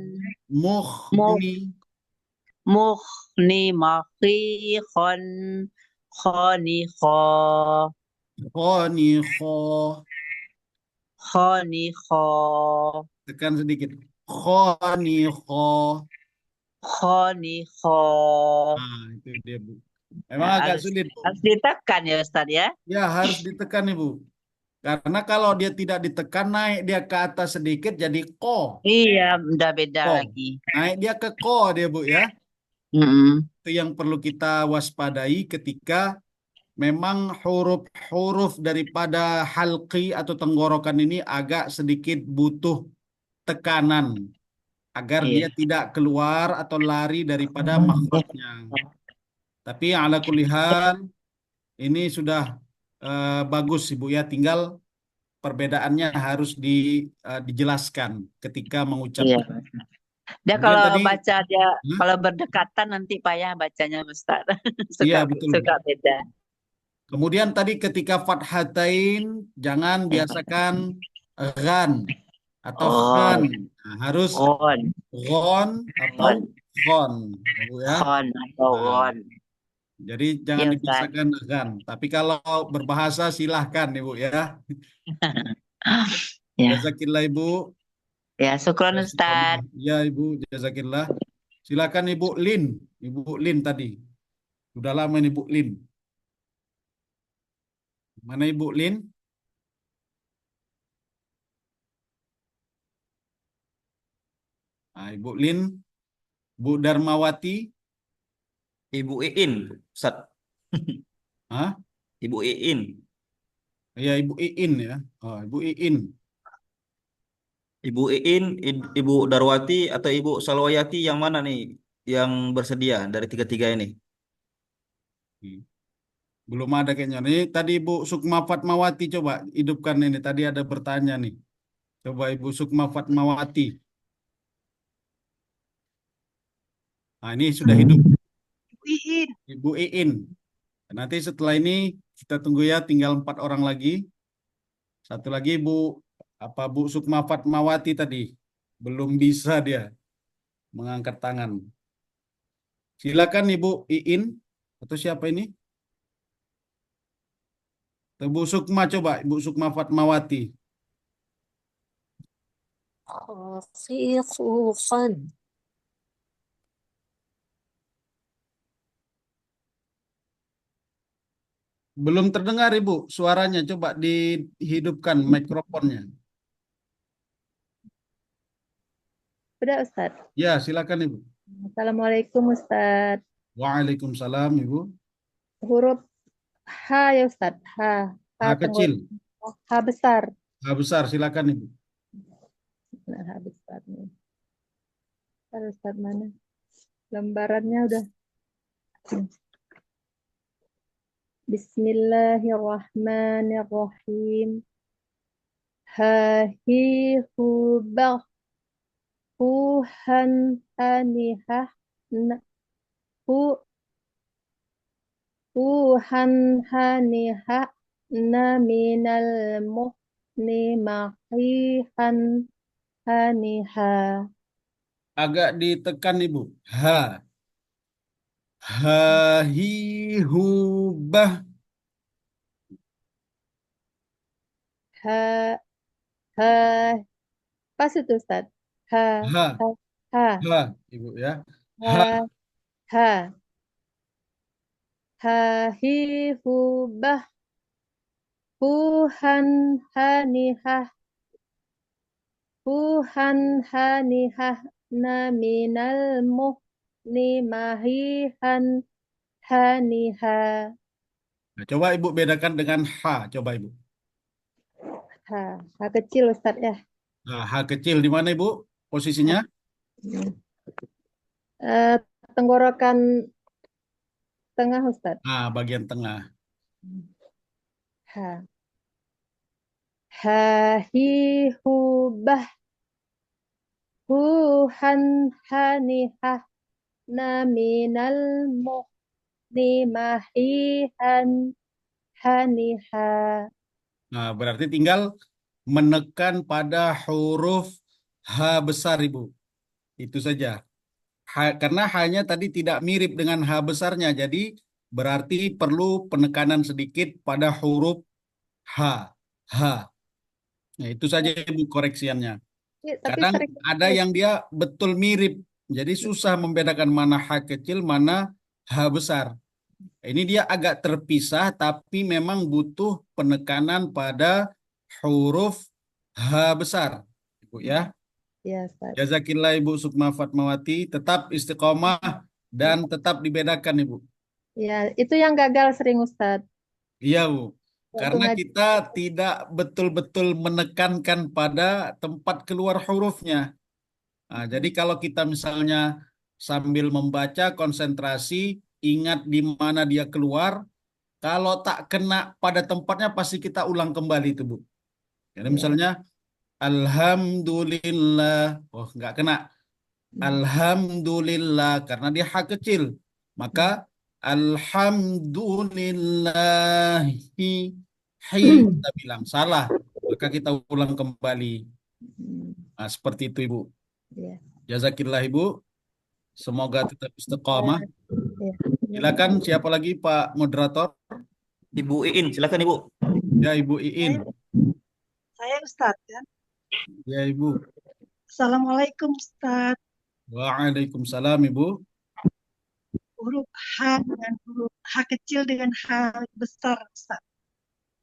Mukhni. mukhni makhiqan khanikha Khonikho. khanikha Tekan sedikit. Khonikho. khanikha. Nah, itu dia Bu. Memang agak sulit. Harus ditekan ya Ustaz ya. Ya, harus ditekan Ibu. Karena kalau dia tidak ditekan, naik dia ke atas sedikit jadi ko. Iya, udah beda Ko. lagi. Naik dia ke ko dia Bu ya. Itu yang perlu kita waspadai ketika memang huruf-huruf daripada halqi atau tenggorokan ini agak sedikit butuh tekanan agar Iya. dia tidak keluar atau lari daripada makhrajnya. Tapi ala kulli hal ini sudah bagus Ibu ya, tinggal perbedaannya harus dijelaskan ketika Iya. mengucapkan. Dia Kemudian kalau tadi, baca dia kalau berdekatan nanti payah bacanya Ustaz. iya Suka betul. suka beda. Kemudian tadi ketika fathatain jangan biasakan ghan atau khan. Nah, harus Gon, gon atau khon, Ibu ya. khon atau Nah, gon. jadi jangan Iya, Ustaz. dibiasakan ghan. Tapi kalau berbahasa silahkan Ibu ya. Ya. Jazakillah Ibu. Ya, syukron Ustaz. Ya Ibu, jazakillah. Silakan Ibu Lin. Ibu Lin tadi. Sudah lama ini Ibu Lin. Mana Ibu Lin? Nah, Ibu Lin, Bu Darmawati. Ibu Iin, Ustaz. Hah? Ibu Iin. Ya, Ibu Iin ya. Oh, Ibu Iin. Ibu Iin, Ibu Darwati atau Ibu Salwayati yang mana nih yang bersedia dari tiga-tiga ini? Belum ada kayaknya. Ini tadi Ibu Sukma Fatmawati coba hidupkan ini. Tadi ada bertanya nih. Coba Ibu Sukma Fatmawati. Nah, ini sudah hidup. Ibu Iin. Nanti setelah ini kita tunggu ya, tinggal 4 orang lagi. Satu lagi Bu Sukma Fatmawati tadi. Belum bisa dia mengangkat tangan. Silakan Ibu Iin. Atau siapa ini? Ibu Sukma coba, Ibu Sukma Fatmawati. Khafifan. Belum terdengar Ibu suaranya, coba dihidupkan mikrofonnya. Udah Ustaz. Ya, silakan Ibu. Assalamualaikum Ustaz. Waalaikumsalam Ibu. Huruf H ya Ustaz. H. H kecil. H besar. H besar, silakan Ibu. Nah, H besar nih. Ustaz mana? Lembarannya udah. Bismillahirrahmanirrahim. Ha hi hu bah hu han hanihah na hu hu han hanihah na minal muhni mahihan haniha. Agak ditekan Ibu. Ha. Ha hi hu bah. Ha ha pas itu Ustaz. Ha Ha. ha ha Ha, Ibu ya. Ha. ha ha ha hi hu bah hu han hanihah Huhan hanihah na minal muhni mahihan haniha. Nah, coba Ibu bedakan dengan ha. Coba Ibu. Ha kecil Ustaz ya. Nah, ha kecil di mana Ibu posisinya? Tenggorokan tengah Ustaz. Nah, bagian tengah. Ha. Ha hi hu bah huhan hanihah na minal muhni mahihan haniha. Nah, berarti tinggal menekan pada huruf H besar, Ibu. Itu saja. Karena hanya tadi tidak mirip dengan H besarnya, jadi berarti perlu penekanan sedikit pada huruf H. H. Nah, itu saja Ibu koreksiannya. Tapi Kadang sering ada yang dia betul mirip, jadi susah membedakan mana H kecil, mana H besar. Ini dia agak terpisah, tapi memang butuh penekanan pada huruf H besar, Ibu ya. ya Ustaz. Jazakillah Ibu Sukma Fatmawati, tetap istiqomah dan tetap dibedakan Ibu. Ya, itu yang gagal sering Ustaz. Iya Bu, Waktu karena ngaji. kita tidak betul-betul menekankan pada tempat keluar hurufnya. Nah, jadi kalau kita misalnya sambil membaca konsentrasi, ingat di mana dia keluar, kalau tak kena pada tempatnya pasti kita ulang kembali itu Bu. Jadi misalnya Alhamdulillah, oh nggak kena. Alhamdulillah karena dia hak kecil, maka Alhamdulillahi kita bilang salah, maka kita ulang kembali. Nah, seperti itu Ibu. Ya. Jazakillah Ibu. Semoga tetap istiqamah. Ya. Silakan siapa lagi Pak Moderator? Ibu Iin, silakan Ibu. Ya Ibu Iin. Saya Ustadz ya. Ya Ibu. Assalamualaikum Ustadz. Waalaikumsalam Ibu. Huruf H dengan huruf H kecil dengan H besar Ustadz.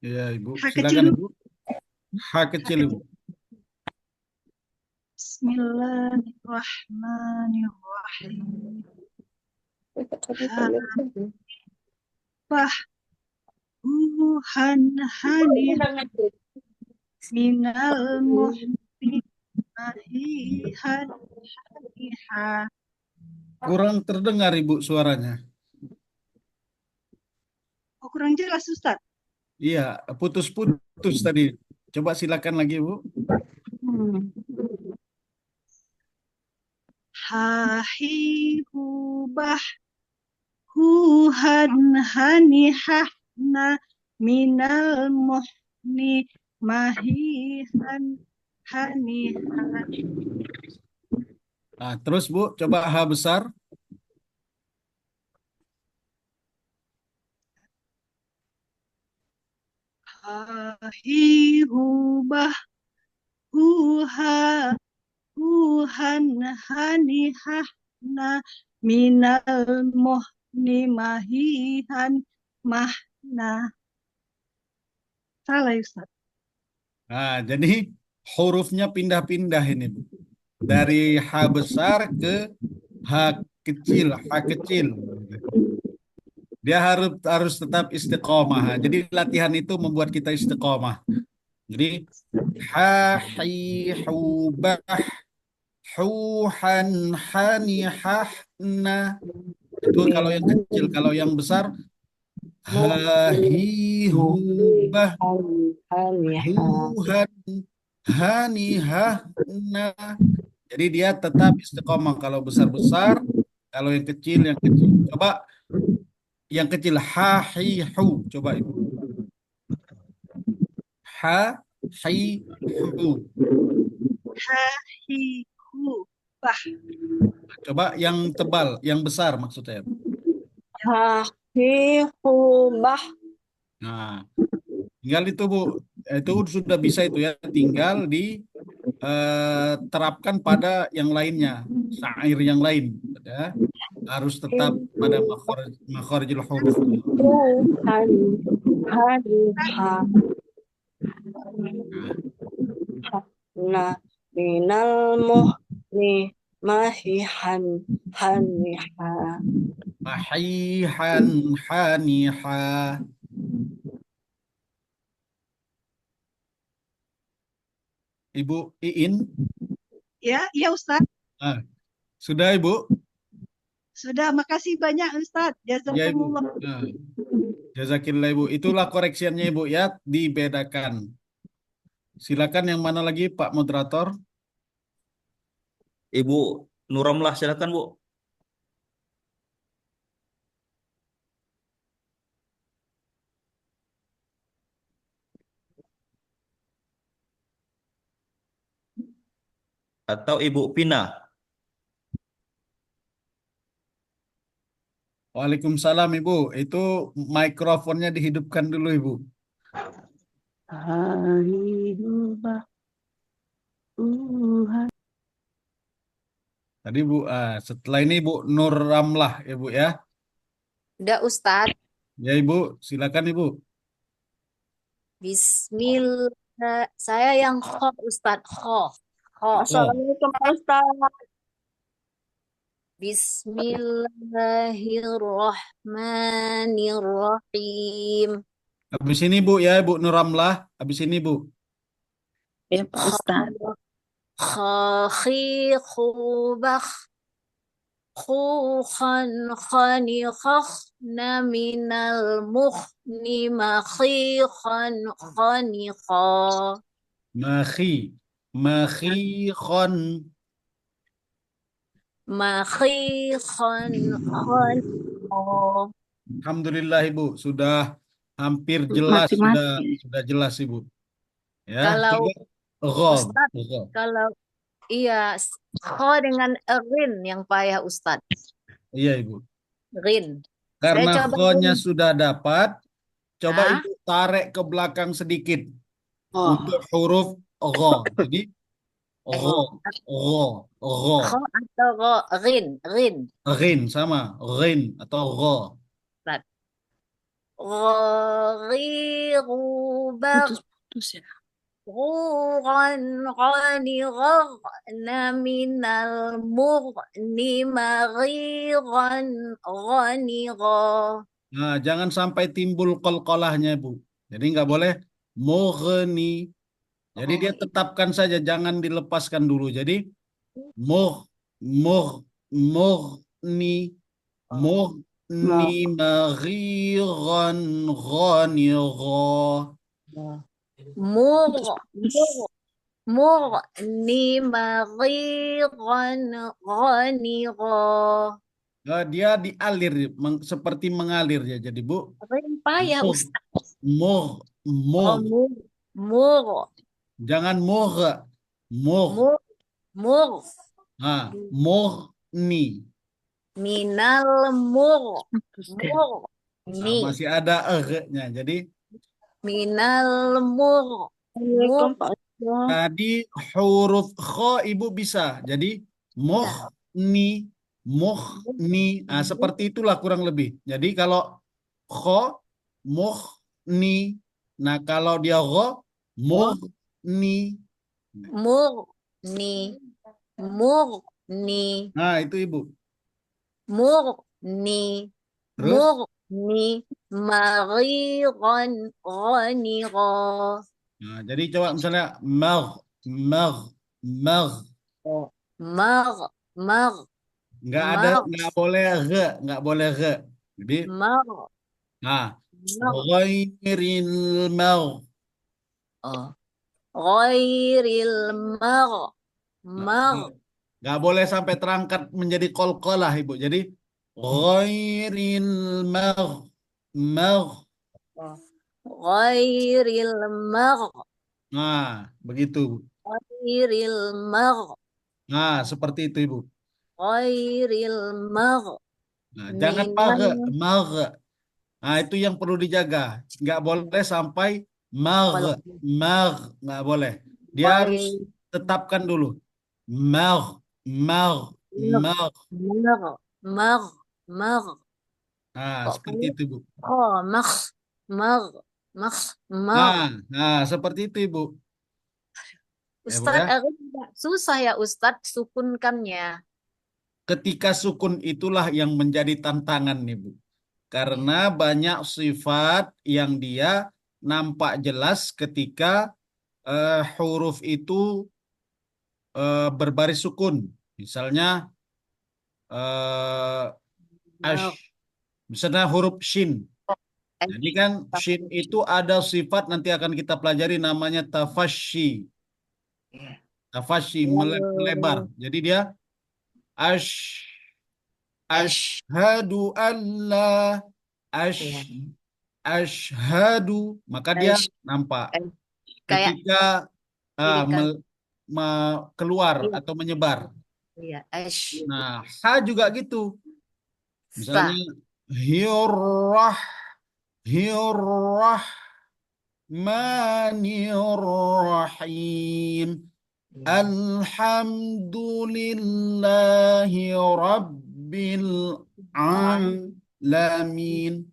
Ya Ibu. H Silakan kecil. Ibu. H kecil Ibu. Bismillahirrahmanirrahim. Tuhan hanif minal muhti mahihan haniha. Kurang terdengar Ibu suaranya. Oh, kurang jelas Ustadz. Iya, putus-putus tadi. Coba silakan lagi Bu. Hahihubah huhan hanihahna minal muhni mahihan hanihan. Nah, terus Bu, coba H besar. Hahihubah huha huhan hanihahna minal muhni mahihan mahna. Salah Ustaz. Nah, jadi hurufnya pindah-pindah ini Bu. Dari H besar ke H kecil, H kecil. Dia harus tetap istiqomah. Jadi latihan itu membuat kita istiqomah. Jadi ha hi hu bah hu han hani hah na. Itu kalau yang kecil, kalau yang besar Hahi hubah Haniha. huhan hanihah nah. Jadi dia tetap istiqomah kalau besar-besar, kalau yang kecil yang kecil. Coba yang kecil hahihu. Coba Ibu. Hahihu. Hahihu. Bah. Coba yang tebal, yang besar maksudnya. Hahihubah. Nah, tinggal itu Bu. Itu sudah bisa itu ya. Tinggal terapkan pada yang lainnya. Syair yang lain. Ya. Harus tetap pada makharijul huruf. Haniha. Nah, minal muhni mahihan haniha. Mahihan haniha. Ibu Iin. Ya, ya Ustaz. Ah, sudah Ibu? Sudah, makasih banyak Ustaz. Ya Ibu. Jazakumullah. Nah, jazakillah Ibu. Itulah koreksiannya Ibu ya, dibedakan. Silakan yang mana lagi Pak Moderator? Ibu Nuramlah, silakan Bu. Atau Ibu Pina. Waalaikumsalam Ibu. Itu mikrofonnya dihidupkan dulu Ibu. Hahihubah. Tadi Bu, setelah ini Ibu Nur Ramlah Ibu ya. Udah Ustadz. Ya Ibu, silakan Ibu. Bismillah. Saya yang kho Ustadz. Kho. Assalamualaikum Pak Ustaz. Bismillahirrahmanirrahim. Habis ini Bu ya, Ibu Nur Ramlah. Habis ini Bu. Ya Pak Ustaz. Khakhi khubakh. Khukhan khani khakhna minal mukhni makhikhan khani kha. Makhikhan. Makhikhan khani kha. Alhamdulillah Ibu, sudah hampir jelas, sudah jelas Ibu. Ya, Kalau coba Ustaz, kalau iya, kho dengan rin yang payah Ustaz. Iya Ibu. Rin. Karena Saya coba kho-nya rin. sudah dapat, coba Hah? Ibu tarik ke belakang sedikit Oh. untuk huruf gho. Jadi gho, gho. Kho atau ro, rin, rin. Rin sama, rin atau gho. Ustaz. Ghirubah. Putus ya. Ghuran ghani ghana minal mughni maghiran ghani gha. Nah, jangan sampai timbul qalqalahnya, Bu. Jadi nggak boleh mughni. Jadi dia tetapkan saja, jangan dilepaskan dulu. Jadi mughni maghiran ghani gha. Mughni maghiran ghani gha. Dia dialir, seperti mengalir ya. Jadi Bu. Payah Ustaz. Mugh. Jangan mugh. Nah, mughni. Minal mughni. Masih ada nya. Jadi Minal tadi huruf kho Ibu bisa. Jadi mughni. Nah, seperti itulah kurang lebih. Jadi kalau kho mughni. Nah, kalau dia gho mughni. Murni. Nah, itu Ibu. Murni. Murni. Maghiran ghanira. Nah, jadi coba misalnya mag. Nggak boleh ghe. Jadi nah, Ghairil mag. Oh. Ghairil mag. Mag. Nggak boleh sampai terangkat menjadi qalqalah, Ibu. Jadi ghairil mag. Mag. Oh. Ghairil mag. Nah, begitu. Ghairil mag. Nah, seperti itu, Ibu. Ghairil mag. Nah, jangan mag. Minan. Mag. Nah, itu yang perlu dijaga. Nggak boleh sampai mag. Mag. Nggak boleh. Dia harus tetapkan dulu. Mag. Mag. Mag. Mag. Mag. Mag. Nah, Kok seperti kamu? itu, Bu. Oh, mag. Mag. Mag. Mag. Nah, seperti itu, Ibu. Ya, Bu, Ustadz, ya. susah ya Ustadz sukunkannya. Ketika sukun itulah yang menjadi tantangan nih, Bu. Karena banyak sifat yang dia nampak jelas ketika huruf itu berbaris sukun. Misalnya ash, misalnya huruf shin. Jadi kan shin itu ada sifat nanti akan kita pelajari namanya tafashi. Tafashi melebar. Jadi dia ash, ashhadu an la ashhadu, maka dia nampak. Kayak Ketika keluar atau menyebar. Iya, Nah, ha juga gitu. Misalnya hirrah, manirrahim. Alhamdulillahi rabbil alamin.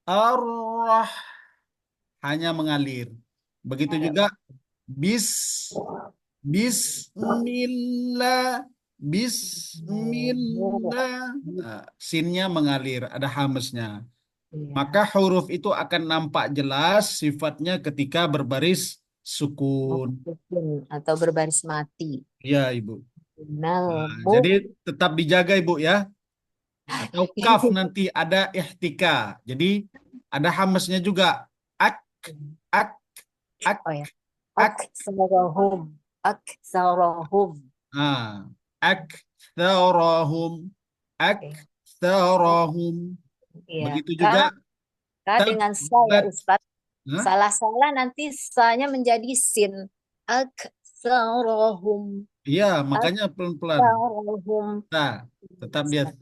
Arrah hanya mengalir. Begitu juga bismillah. Sinnya mengalir, ada hamesnya. Maka huruf itu akan nampak jelas sifatnya ketika berbaris sukun atau berbaris mati. Ya, Ibu. Jadi tetap dijaga, Ibu, ya. Atau kaf nanti ada ihtika. Jadi ada hamesnya juga. Ak. Aktsarahum. Aktsarahum. Begitu juga dengan saya, Ustadz. Salah-salah nanti sanya menjadi sin. Aktsarahum. Iya, makanya pelan-pelan. Tetap dia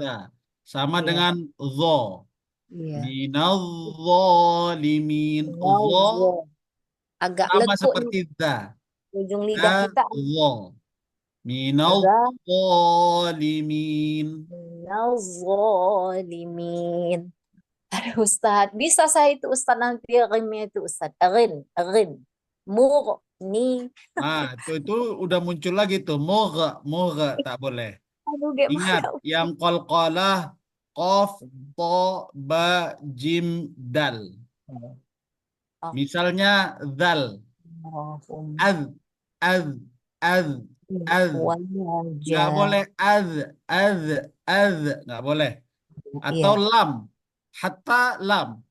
sama dengan dho. Minadh-dhalimin. Agak sama lekuk seperti dha. Ujung lidah kita. Minadh-dhalimin. Minadh-dhalimin. Aduh, Ustadz, bisa saya itu Ustadz nanti rimnya itu Ustadz. Rin. Murni. Nah, itu udah muncul lagi tuh. Mugha, tak boleh. Aduh, Ingat, yang qalqalah qaf, ta, ba, jim, dal. Misalnya zal. Az. Nggak boleh az. Nggak boleh. Atau lam. Hatta lam.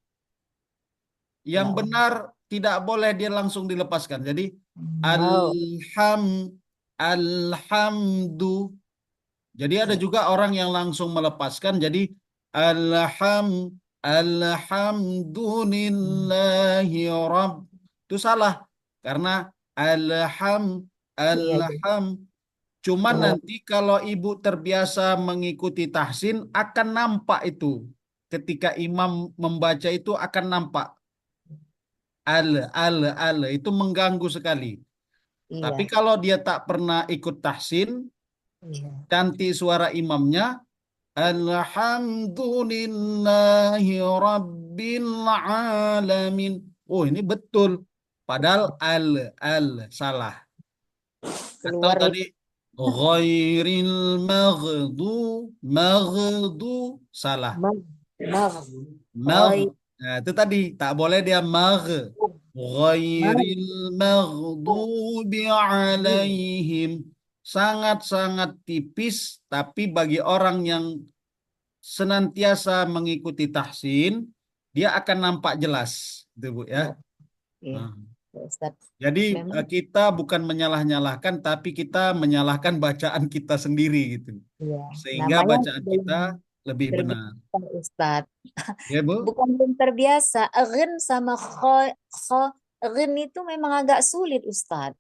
Yang benar tidak boleh dia langsung dilepaskan. Jadi alhamdu. Jadi ada juga orang yang langsung melepaskan. Jadi alhamdulillahi rabb. Itu salah. Karena cuman nanti kalau ibu terbiasa mengikuti tahsin akan nampak itu. Ketika imam membaca itu akan nampak. Itu mengganggu sekali. Tapi kalau dia tak pernah ikut tahsin, ganti suara imamnya, alhamdulillahi rabbil alamin. Oh, ini betul. Padahal salah. Atau tadi ghairil maghdu salah. Nah, itu tadi tak boleh dia ghairil maghdubi alaihim. Sangat-sangat tipis, tapi bagi orang yang senantiasa mengikuti tahsin, dia akan nampak jelas, gitu Bu ya. Iya, Nah, Ustaz. jadi Memang kita bukan menyalah-nyalahkan, tapi kita menyalahkan bacaan kita sendiri gitu. iya, Sehingga namanya bacaan belum kita lebih benar. terbiasa, Ustaz. Ya Bu? Bukan belum terbiasa. Rin sama kho. Rin itu memang agak sulit, Ustaz.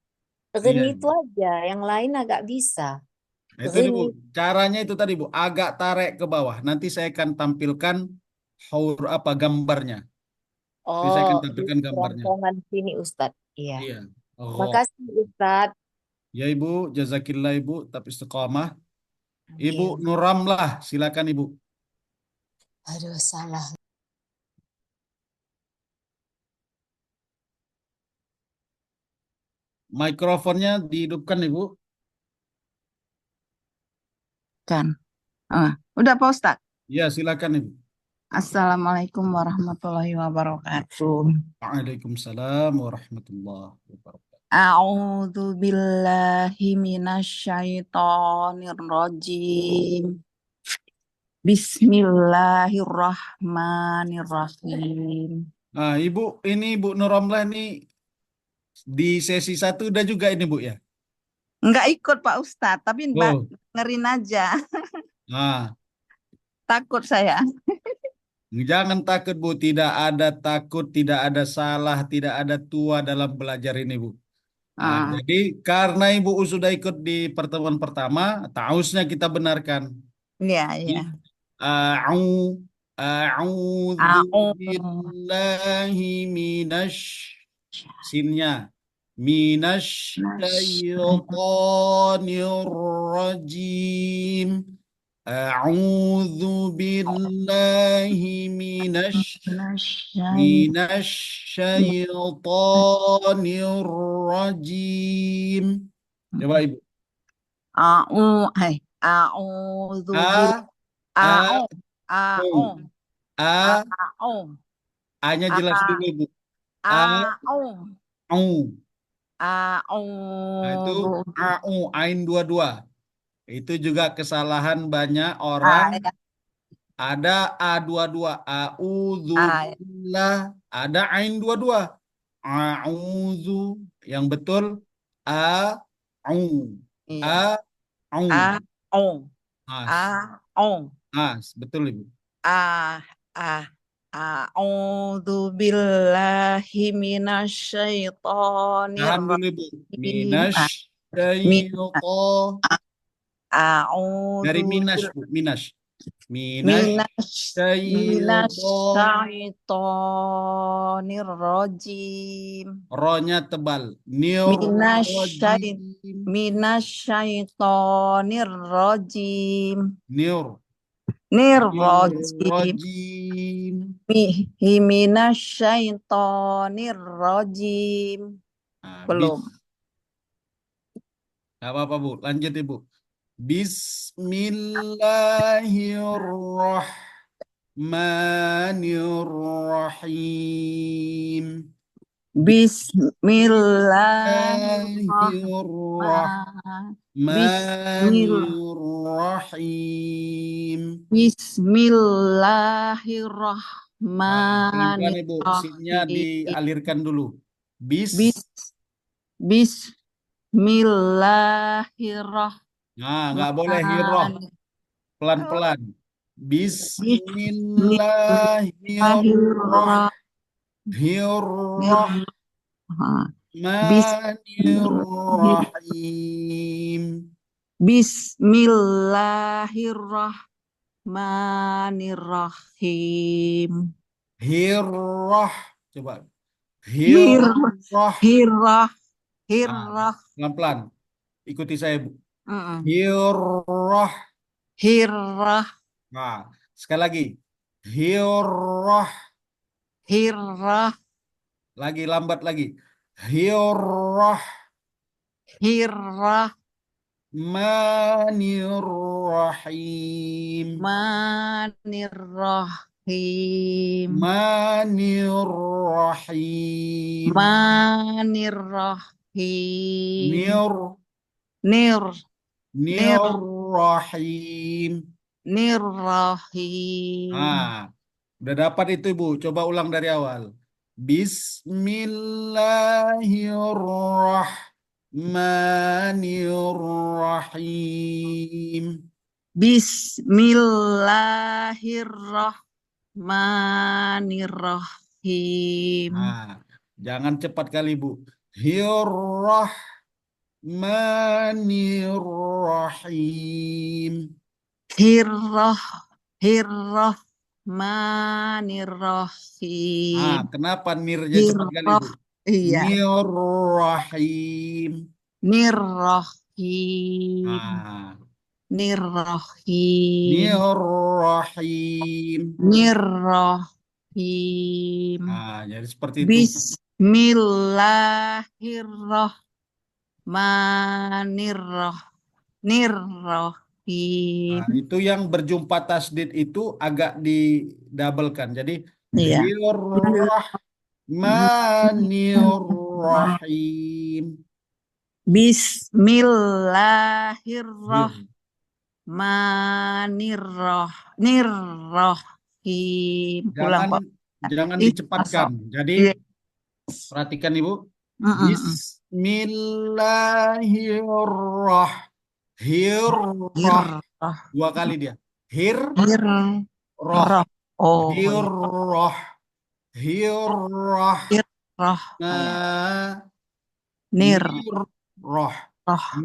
Rin Iya. itu aja, yang lain agak bisa. Nah, itu nih, Bu. Rin Caranya itu tadi Bu, agak tarik ke bawah. Nanti saya akan tampilkan gambarnya. Nanti saya akan di tampilkan gambarnya. kerongkongan sini, Ustaz. Iya. Iya. Terima Oh. kasih, Ustaz. Ya Ibu, jazakillah Ibu, tapi istiqamah. Ibu Amin. Nuramlah, silakan Ibu. Aduh, salah. Mikrofonnya dihidupkan Ibu. Kan. Udah Pak Ustadz. Ya, silakan Ibu. Assalamualaikum warahmatullahi wabarakatuh. Waalaikumsalam warahmatullahi wabarakatuh. A'udzu billahi minasyaitonir rajim. Bismillahirrahmanirrahim. Nah, Ibu, ini Ibu Nuramlah ini di sesi 1 udah juga ini Bu ya? Enggak ikut Pak Ustadz, tapi Oh. dengerin aja. Nah, Takut saya. jangan takut Bu, tidak ada takut, tidak ada salah, tidak ada tua dalam belajar ini Bu. Nah, jadi karena Ibu sudah ikut di pertemuan pertama, tausnya kita benarkan. Iya, iya. A'udzu billahi sinnya minasyaitonir rajim. A'udzu billahi minasyaitonir rajim. Coba Ibu. A'udzu A-nya jelas dulu Bu. Nah, itu ain dua-dua. Itu juga kesalahan banyak orang. Ada A22, a'udzubillah, ada ain dua-dua. A'udzu, yang betul betul Ibu. A'udzu billahi minasyaitonir Tahan dulu Ibu. Dari minas Bu, minas. Minasyaitonir rajim. Ro-nya tebal. Minasyaitonir rajim. Nirrajim. Minasyaitonir rajim. Belum. Gak apa-apa Bu, lanjut Ibu. Bismillahirrahmanirrahim. Bismillahirrahmanirrahim. Bismillahirrahmanirrahim. Ibu, sinnya dialirkan dulu. Bismillahirrahmanirrahim. Nah, nggak boleh hiroh. Pelan-pelan. Bismillahirrahmanirrahim. Bismillahirrahmanirrahim. Hirrah. Coba. Hirrah. Pelan-pelan. Ikuti saya, Bu. Hirrah. Nah, sekali lagi. Hirrah. Lagi lambat lagi. Hirrah. Manirrahim. Manirrahim. Nirrahim. Bismillahirrahmanirrahim. Udah dapat itu Ibu. Coba ulang dari awal. Bismillahirrahmanirrahim. Bismillahirrahmanirrahim. Jangan cepat kali Bu. Hirrahmanirrahim. Hirrahmanirrahim. Kenapa nirnya cepat kali Bu? Iya. Nirrahim. Nirrahim. Nirrahim. Nirrahim. Nirrahim. Jadi seperti itu. Bismillahirrahmanirrahim. Itu yang berjumpa tasdid itu agak didabelkan. Jadi Iya. Bismillahirrahmanirrahim. Bismillahirrahmanirrahim. Ulang, Pak. Jangan dicepatkan. Jadi perhatikan Ibu. Bismillahirrahmanirrahim. Dua kali dia. Hirrah.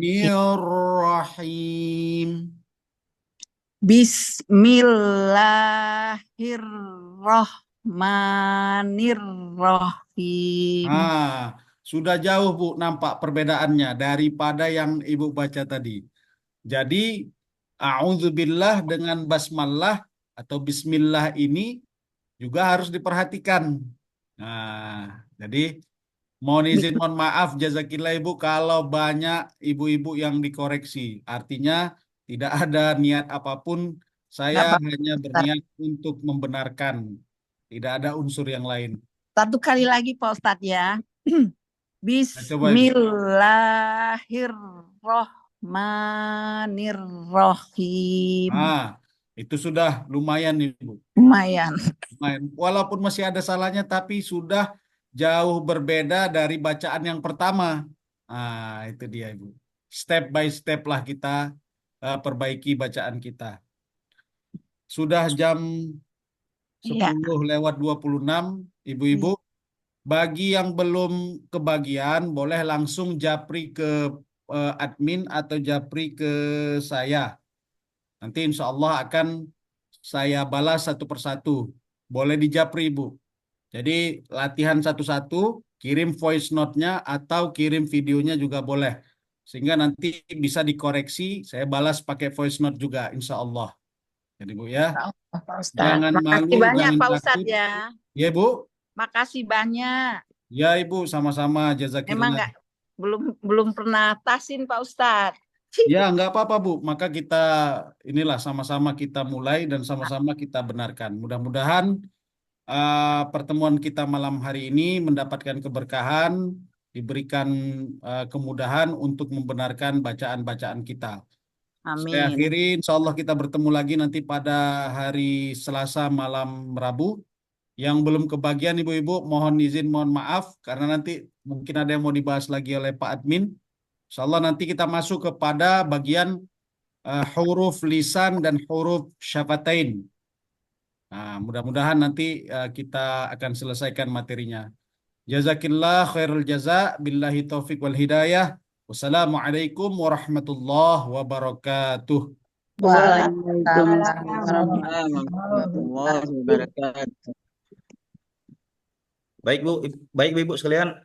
Nirrahim. Bismillahirrahmanirrahim. Sudah jauh Bu nampak perbedaannya daripada yang Ibu baca tadi. Jadi a'udzubillah dengan basmalah atau bismillah ini juga harus diperhatikan. Jadi mohon izin, mohon maaf jazakillah Ibu kalau banyak ibu-ibu yang dikoreksi. Artinya tidak ada niat apapun, saya hanya berniat untuk membenarkan. Tidak ada unsur yang lain. Satu kali lagi Pak Ustadz ya. Bismillahirrahmanirrahim. Itu sudah lumayan Ibu. Lumayan. Walaupun masih ada salahnya tapi sudah jauh berbeda dari bacaan yang pertama. Itu dia Ibu. Step by step lah kita perbaiki bacaan kita. Sudah jam 10:26 Ibu-ibu. Bagi yang belum kebagian boleh langsung japri ke admin atau japri ke saya. Nanti insya Allah akan saya balas satu persatu. Boleh dijapri Ibu. Jadi latihan satu-satu, kirim voice note-nya atau kirim videonya juga boleh. Sehingga nanti bisa dikoreksi, saya balas pakai voice note juga insya Allah. Jadi Bu ya, jangan malu, Makasih banyak jangan Pak takut. Ustadz ya. Ya Bu. Makasih banyak. Ya Ibu, sama-sama Emang jazakillah. belum pernah tasin Pak Ustadz. Ya nggak apa-apa Bu, maka kita inilah sama-sama kita mulai dan sama-sama kita benarkan. Mudah-mudahan pertemuan kita malam hari ini mendapatkan keberkahan, diberikan kemudahan untuk membenarkan bacaan-bacaan kita. Saya Amin. akhiri, insya Allah kita bertemu lagi nanti pada hari Selasa malam Rabu. Yang belum kebagian ibu-ibu mohon izin, mohon maaf karena nanti mungkin ada yang mau dibahas lagi oleh Pak Admin. Insya Allah nanti kita masuk kepada bagian huruf lisan dan huruf syafatain. Mudah-mudahan nanti kita akan selesaikan materinya. Jazakillah khairul jaza, billahi taufiq wal hidayah. Wassalamualaikum warahmatullahi wabarakatuh. Waalaikumsalam warahmatullahi wabarakatuh. Baik Ibu sekalian,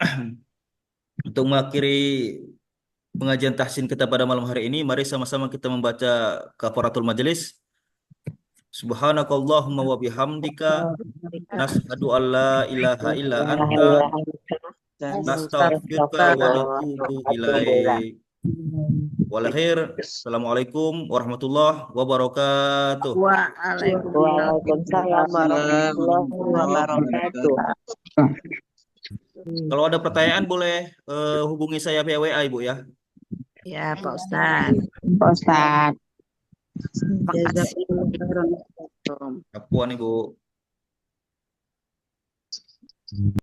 untuk mengakhiri pengajian tahsin kita pada malam hari ini, mari sama-sama kita membaca kafaratul majelis. Subhanakallahumma wa bihamdika nashhadu an la ilaha illa anta nastaghfiruka wa natubu ilaik. Walakhir. Assalamualaikum warahmatullahi wabarakatuh. Waalaikumsalam warahmatullahi wabarakatuh. Kalau ada pertanyaan boleh hubungi saya via WA Ibu ya. Ya Pak Ustadz. Pak Ustadz. Makasih. Jazakumullah khairan. Apuan Ibu.